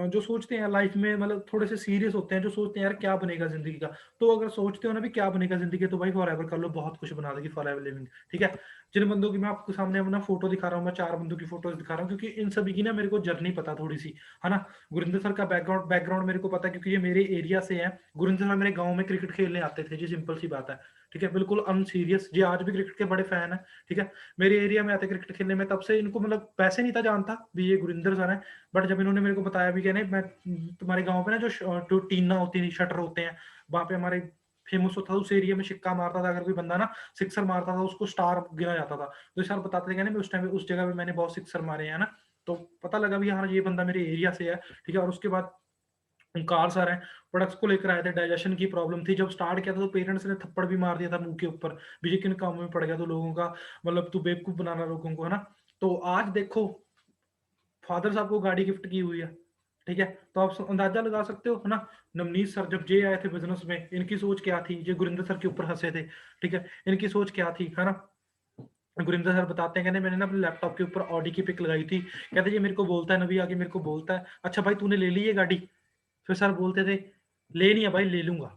जो सोचते हैं लाइफ में, मतलब थोड़े से सीरियस होते हैं, जो सोचते हैं यार क्या बनेगा ज़िंदगी का। तो अगर सोचते हो ना भी क्या बनेगा ज़िंदगी का, तो भाई फॉरएवर कर लो, बहुत कुछ बना देगी फॉरएवर लिविंग, ठीक है? जिन बंदों की मैं आपके सामने अपना फ़ोटो दिखा रहा हूँ, मैं 4 बंदों की फ़ोटोज़ दिखा रहा हूँ, क्योंकि इन सभी की ना मेरे को जर्नी पता थोड़ी-सी, है ना? गुरिंदर सर का बैकग्राउंड बैकग्राउंड मेरे को पता है, क्योंकि ये मेरे एरिया से हैं। गुरिंदर सर मेरे गाँव में क्रिकेट खेलने आते थे जी, सिंपल सी बात है, ठीक है? बिल्कुल अनसीरियस जी, आज भी क्रिकेट के बड़े फ़ैन हैं, ठीक है? मेरे एरिया में आते क्रिकेट खेलने में, तब से इनको मतलब वैसे नहीं था जानता भी ये गुरिंदर सर हैं, बट जब इन्होंने मेरे को बताया भी कि नहीं मैं तुम्हारे गाँव पे ना जो टीना होती थी, शटर होते हैं, वहाँ पे हमारे फेमस होता था, उस एरिया में सिक्का मारता था, अगर कोई बंदा ना सिक्सर मारता था, उसको स्टार गिना जाता था। तो सर बताते थे, कहने उस टाइम पे उस जगह पे मैंने बहुत सिक्सर मारे हैं ना, तो पता लगा भी हाँ, ये बंदा मेरे एरिया से है, ठीक है? और उसके बाद ओंकार सर हैं, प्रोडक्ट्स को लेकर आए थे, डाइजेशन की प्रॉब्लम थी, जब स्टार्ट किया था तो पेरेंट्स ने थप्पड़ भी मार दिया था मुँह के ऊपर, भी ये किन कामों में पड़ गया, तो लोगों का मतलब तू बेवकूफ़ बनाना लोगों को, है ना? तो आज देखो फादर साहब को गाड़ी गिफ्ट की हुई है, ठीक है? तो आप अंदाज़ा लगा सकते हो, है ना? नवनीत सर जब जे आए थे बिज़नेस में, इनकी सोच क्या थी? ये गुरिंदर सर के ऊपर हँसे थे, ठीक है? इनकी सोच क्या थी, है ना? गुरिंदर सर बताते हैं, कहते मैंने ना अपने लैपटॉप के ऊपर ऑडी की पिक लगाई थी, कहते ये मेरे को बोलता है, नबी आके मेरे को बोलता है, अच्छा भाई तूने ले ली है गाड़ी? फिर सर बोलते थे, ले नहीं है भाई, ले लूँगा।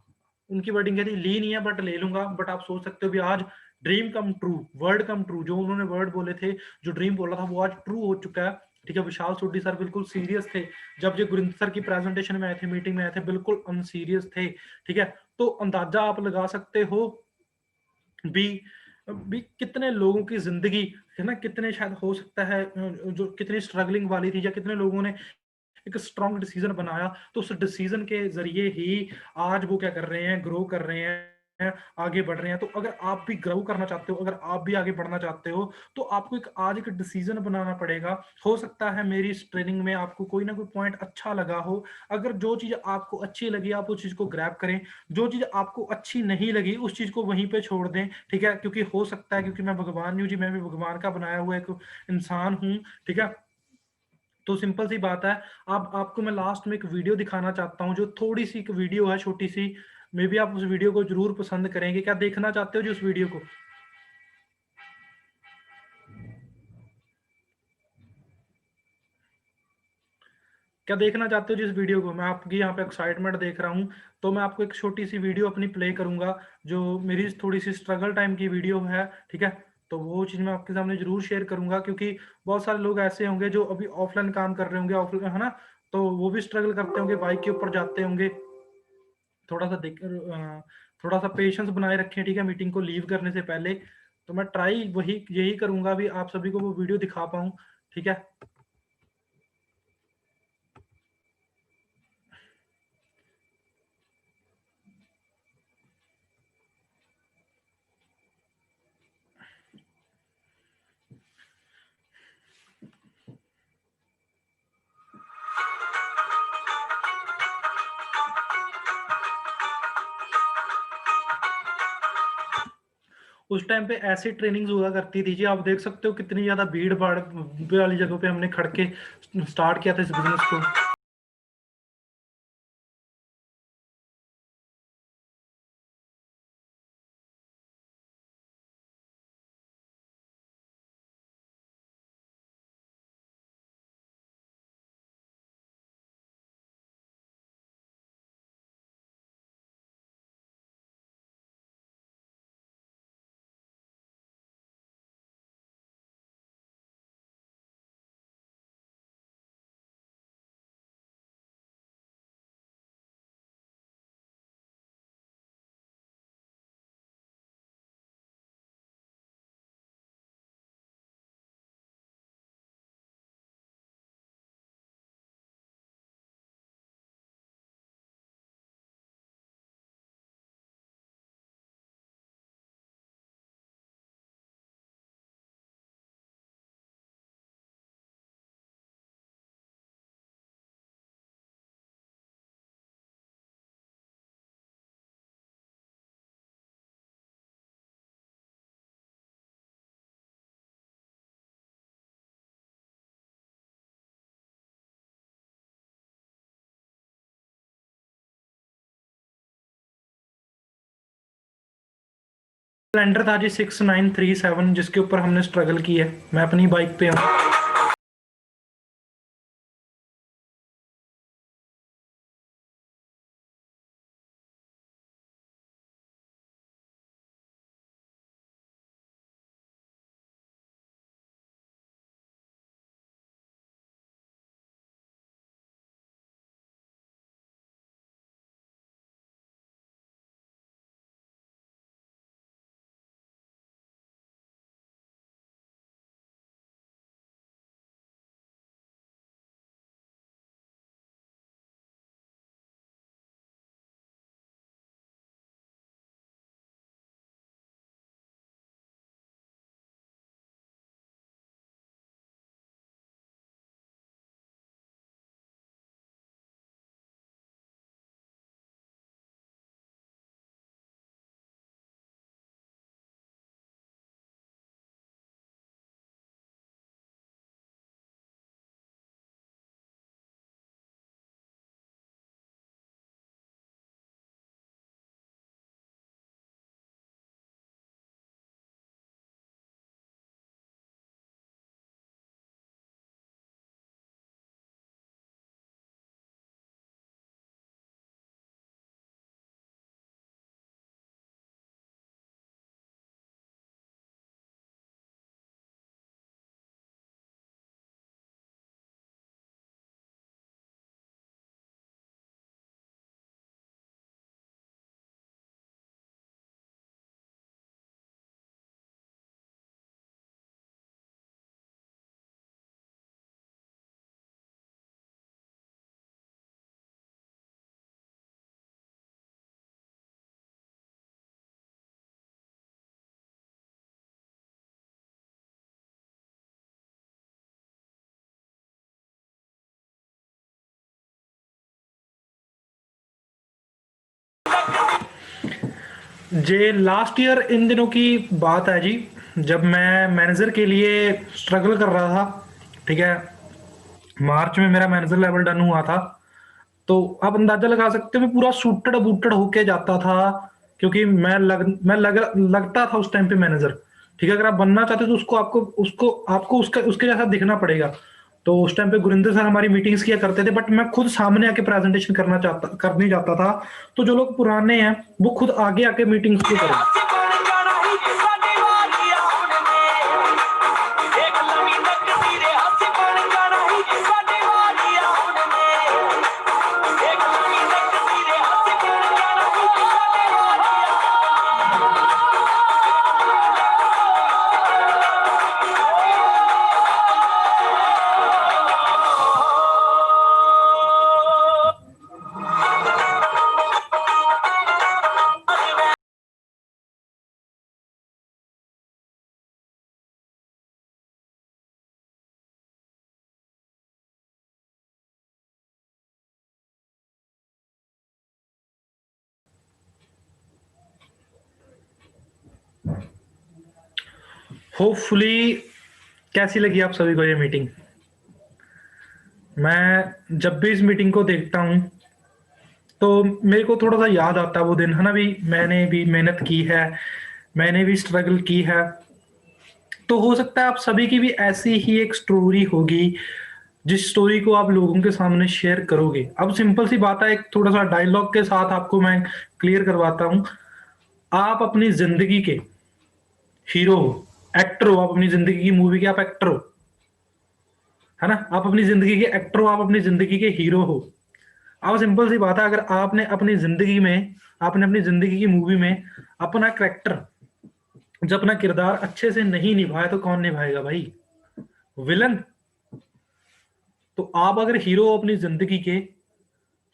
उनकी वर्डिंग कहती ली नहीं है बट ले लूँगा, बट आप सोच सकते हो भी आज dream come true, word come true, जो उन्होंने वर्ड बोले थे, जो ड्रीम बोला था वो आज ट्रू हो चुका है, ठीक है? विशाल सोढी सर बिल्कुल सीरियस थे, जब ये गुरिंदर सर की प्रेजेंटेशन में आए थे, मीटिंग में आए थे, बिल्कुल अनसीरियस थे, ठीक है? तो अंदाज़ा आप लगा सकते हो भी भी कितने लोगों की ज़िंदगी, है ना? कितने शायद हो सकता है जो कितनी स्ट्रगलिंग वाली थी, या कितने लोगों ने एक स्ट्रॉन्ग डिसीजन बनाया, तो उस डिसीजन के ज़रिए ही आज वो क्या कर रहे हैं, ग्रो कर रहे हैं, आगे बढ़ रहे हैं। तो अगर आप भी ग्रो करना चाहते हो, अगर आप भी आगे बढ़ना चाहते हो, तो आपको आज एक डिसीजन बनाना पड़ेगा। हो सकता है मेरी इस ट्रेनिंग में आपको कोई ना कोई पॉइंट अच्छा लगा हो। अगर जो चीज़ आपको अच्छी लगी, आप उस चीज़ को ग्रैब करें। जो चीज़ आपको अच्छी नहीं लगी, उस चीज़ को वहीं पे छोड़ दें, ठीक है? क्योंकि हो सकता है, क्योंकि मैं भगवान नहीं हूँ जी, मैं भी भगवान का बनाया हुआ एक इंसान हूँ, ठीक है? तो सिंपल सी बात है। अब आपको मैं लास्ट में एक वीडियो दिखाना चाहता हूँ, जो थोड़ी-सी एक वीडियो है छोटी-सी, मेबी आप उस वीडियो को ज़रूर पसंद करेंगे। क्या देखना चाहते हो जी उस वीडियो को? क्या देखना चाहते हो जी इस वीडियो को? मैं आपकी यहाँ पे एक्साइटमेंट देख रहा हूँ, तो मैं आपको एक छोटी-सी वीडियो अपनी प्ले करूँगा, जो मेरी थोड़ी-सी स्ट्रगल टाइम की वीडियो है, ठीक है? तो वो चीज़ मैं आपके सामने ज़रूर शेयर करूँगा, क्योंकि बहुत सारे लोग ऐसे होंगे जो अभी ऑफ़लाइन काम कर रहे होंगे, है ना? तो वो भी स्ट्रगल करते होंगे, बाइक के ऊपर जाते होंगे। थोड़ा-सा थोड़ा-सा पेशेंस बनाए रखें, ठीक है? मीटिंग को लीव करने से पहले। तो मैं ट्राई वही यही करूँगा भी आप सभी को वो वीडियो दिखा पाऊँ, ठीक है? उस टाइम पे ऐसी ट्रेनिंग्स हुआ करती थी जी, आप देख सकते हो कितनी ज़्यादा भीड़-भाड़ वाली जगहों पे हमने खड़ के स्टार्ट किया था इस बिज़नेस को। स्प्लेंडर था जी 6937, जिसके ऊपर हमने स्ट्रगल की है। मैं अपनी बाइक पे हूँ। जे लास्ट ईयर इन दिनों की बात है जी, जब मैं मैनेजर के लिए स्ट्रगल कर रहा था, ठीक है। मार्च में मेरा मैनेजर लेवल डन हुआ था, तो आप अंदाजा लगा सकते हो मैं पूरा सूटेड बूटेड होके जाता था, क्योंकि लगता था उस टाइम पे मैनेजर, ठीक है। अगर आप बनना चाहते हो तो आपको उसका उसके जैसा दिखना पड़ेगा। तो उस टाइम पे गुरिंदर सर हमारी मीटिंग्स किया करते थे, बट मैं खुद सामने आके प्रेजेंटेशन करने जाता था। तो जो लोग पुराने हैं वो खुद आगे आके मीटिंग्स को करें। होपफुली कैसी लगी आप सभी को ये मीटिंग। मैं जब भी इस मीटिंग को देखता हूं तो मेरे को थोड़ा सा याद आता है वो दिन, है ना। भी मैंने भी मेहनत की है, मैंने भी स्ट्रगल की है। तो हो सकता है आप सभी की भी ऐसी ही एक स्टोरी होगी, जिस स्टोरी को आप लोगों के सामने शेयर करोगे। अब सिंपल सी बात है, एक थोड़ा सा डायलॉग के साथ आपको मैं क्लियर करवाता हूं। आप अपनी जिंदगी के हीरो हो, एक्टर हो, आप अपनी जिंदगी की मूवी के आप एक्टर हो, है ना। आप अपनी जिंदगी के एक्टर हो, आप अपनी जिंदगी के हीरो हो। अब सिंपल सी बात है, अगर आपने अपनी जिंदगी की मूवी में अपना करेक्टर, जब अपना किरदार अच्छे से नहीं निभाया तो कौन निभाएगा भाई? विलन। तो आप अगर हीरो हो अपनी जिंदगी के,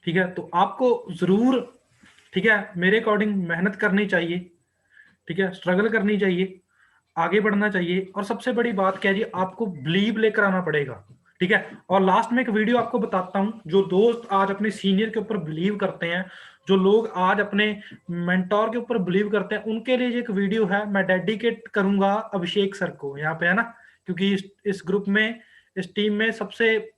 ठीक है, तो आपको जरूर, ठीक है, मेरे अकॉर्डिंग मेहनत करनी चाहिए, ठीक है, स्ट्रगल करनी चाहिए, आगे बढ़ना चाहिए। और सबसे बड़ी बात क्या है जी, आपको बिलीव लेकर आना पड़ेगा, ठीक है। और लास्ट में एक वीडियो आपको बताता हूं, जो दोस्त आज अपने सीनियर के ऊपर बिलीव करते हैं, जो लोग आज अपने मेंटोर के ऊपर बिलीव करते हैं, उनके लिए एक वीडियो है, मैं डेडिकेट करूंगा अभिषेक सर को यहाँ पे, है ना। क्योंकि इस ग्रुप में, इस टीम में सबसे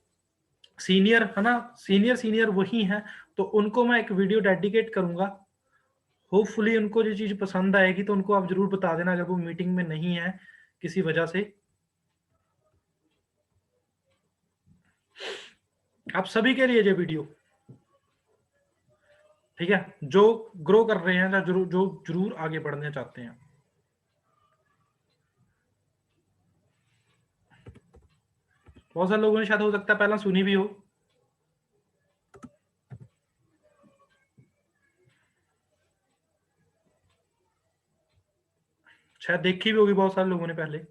सीनियर, है ना, सीनियर वही हैं। तो उनको मैं एक वीडियो डेडिकेट करूंगा। होपफुली उनको जो चीज पसंद आएगी तो उनको आप जरूर बता देना, अगर वो मीटिंग में नहीं है किसी वजह से। आप सभी के लिए ये वीडियो, ठीक है, जो ग्रो कर रहे हैं या जो जरूर आगे बढ़ने चाहते हैं। बहुत सारे लोगों ने शायद हो सकता है पहला सुनी भी हो, शायद देखी भी होगी बहुत सारे लोगों ने पहले।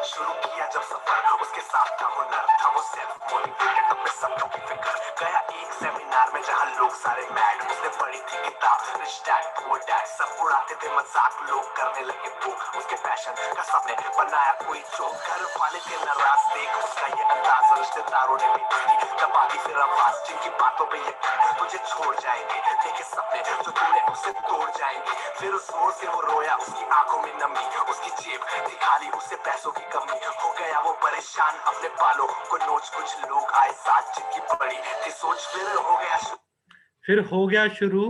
शुरू किया जब सफर, उसके साथ था हुनर, था वो सेल्फ मोटिवेटेड, अपने सपनों की फिक्र। गया एक सेमिनार में जहां लोग सारे मैड, उसने पढ़ी थी किताब रिच डैड पुअर डैड, सब उड़ाते थे मजाक, लोग करने लगे वो उसके पैशन का, सबने बनाया कोई जोक। घर वाले थे नाराज देख उसका ये अंदाज, रिश्तेदारों ने भी दी दबा दी फिर आवाज, जिनकी बातों पे यकीन तुझे छोड़ जाएंगे, देखे सपने जो तूने उसे तोड़ जाएंगे। फिर जोर से वो रोया, उसकी आंखों में नमी, उसकी जेब थी खाली, उसे पैसों की कमी, हो गया वो परेशान अपने बालों को नोच। कुछ लोग आए साथ जिनकी बड़ी थी सोच, फिर हो गया शुरू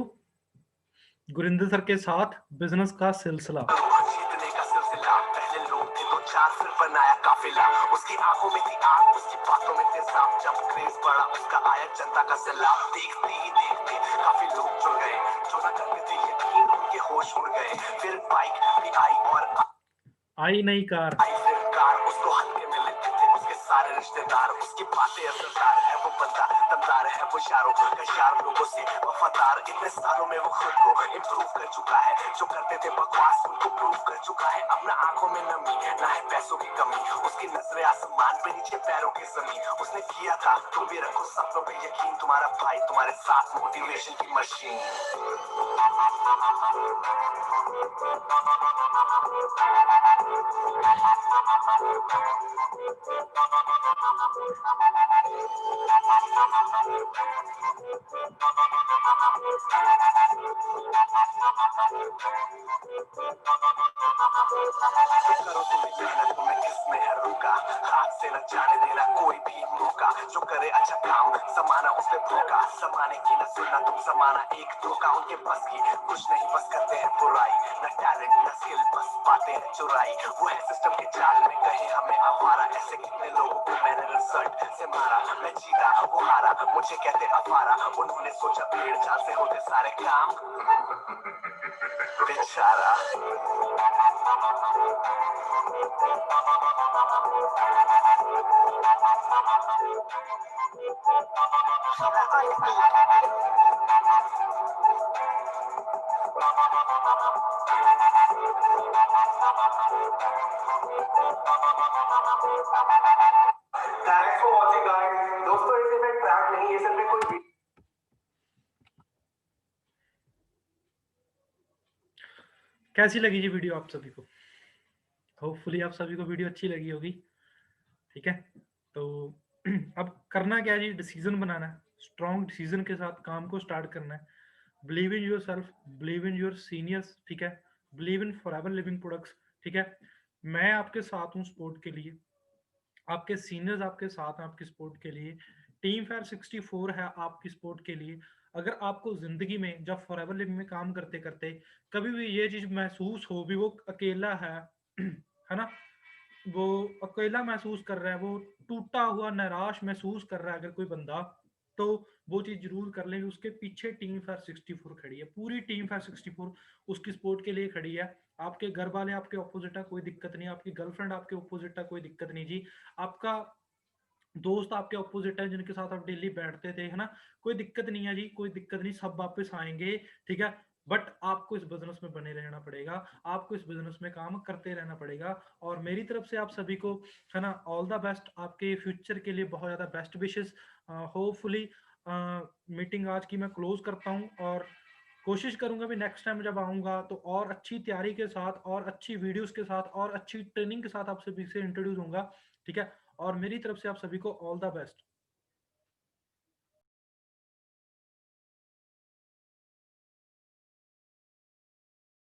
गुरिंदर सर के साथ बिजनेस का सिलसिला। जीतने का सिलसिला, पहले लोग थे तो चार, फिर बनाया काफिला, उसकी आंखों में थी आग, उसकी बातों में थे सांप, जब क्रेज बढ़ा उसका आया जनता का सैलाब। देखते ही देखते काफी लोग जुड़ गए, जो ना करते थे यकीन उनके होश उड़ गए। फिर बाइक भी आई और आई नई कार, आई फिर कार, उसको हल्के में लेते होशियारों कशार लोगों से वफादार, इतने सालों में वो खुद को इम्प्रूव कर चुका है, जो करते थे बकवास उनको प्रूव कर चुका है। अपना आंखों में नमी ना है पैसों की कमी, उसकी नजरें आसमान पे नीचे पैरों की जमीन। उसने किया था तुम भी रखो सपनों पे यकीन, तुम्हारा भाई तुम्हारे साथ मोटिवेशन की मशीन। करो तुम्हें मेहनत तुम्हें किसने है रोका, हाथ से न जाने देना कोई भी मौका, जो करे अच्छा काम समाना उसने भोगा, समाने की न सुनना तुम समाना एक धोखा। उनके बस की कुछ नहीं बस करते हैं बुराई, न टैलेंट न स्किल बस पाते हैं चुराई। वो है सिस्टम के जाल में कहे हमें आवारा, ऐसे कितने लोगों को मैंने रिजल्ट से मारा। मैं जीता वो हारा मुझे कहते अफारा, उन्होंने सोचा भीड़ चाल से होते सारे काम बेचारा। Thanks for watching guys. दोस्तों ये सिर्फ एक ट्रैक नहीं, ये सिर्फ एक कोई कैसी लगी ये वीडियो आप सभी को? होपफुली आप सभी को वीडियो अच्छी लगी होगी। ठीक है, तो अब करना क्या है जी, डिसीजन बनाना है, स्ट्रॉन्ग डिसीजन के साथ काम को स्टार्ट करना है। Believe in your self, believe in your seniors, ठीक है, believe in forever living products, ठीक है। मैं आपके साथ हूँ सपोर्ट के लिए, आपके सीनियर्स आपके साथ हैं आपकी सपोर्ट के लिए, टीम फेयर 64 है आपकी सपोर्ट के लिए। अगर आपको जिंदगी में जब फॉरएवर लिविंग में काम करते करते कभी भी ये चीज महसूस हो भी वो अकेला है ना, वो अकेला महसूस कर रहा है, वो टूटा हुआ निराश महसूस कर रहा है अगर कोई बंदा, तो वो चीज जरूर कर ले। उसके पीछे टीम फायर 64 खड़ी है, पूरी टीम फायर 64 उसकी सपोर्ट के लिए खड़ी है। आपके घर वाले आपके ऑपोजिट है, कोई दिक्कत नहीं, आपकी गर्लफ्रेंड आपके ऑपोजिट है, कोई दिक्कत नहीं जी, आपका दोस्त आपके ऑपोजिट है जिनके साथ आप डेली बैठते थे, है ना, कोई दिक्कत नहीं है जी, कोई दिक्कत नहीं, सब वापस आएंगे, ठीक है। बट आपको इस बिजनेस में बने रहना पड़ेगा, आपको इस बिजनेस में काम करते रहना पड़ेगा। और मेरी तरफ से आप सभी को, है ना, ऑल द बेस्ट, आपके फ्यूचर के लिए बहुत ज्यादा बेस्ट विशेस। होपफुली मीटिंग आज की मैं क्लोज करता हूँ, और कोशिश करूंगा भी नेक्स्ट टाइम जब आऊंगा तो और अच्छी तैयारी के साथ और अच्छी वीडियोस के साथ और अच्छी ट्रेनिंग के साथ आप सभी से इंट्रोड्यूस होऊंगा, ठीक है। और मेरी तरफ से आप सभी को ऑल द बेस्ट।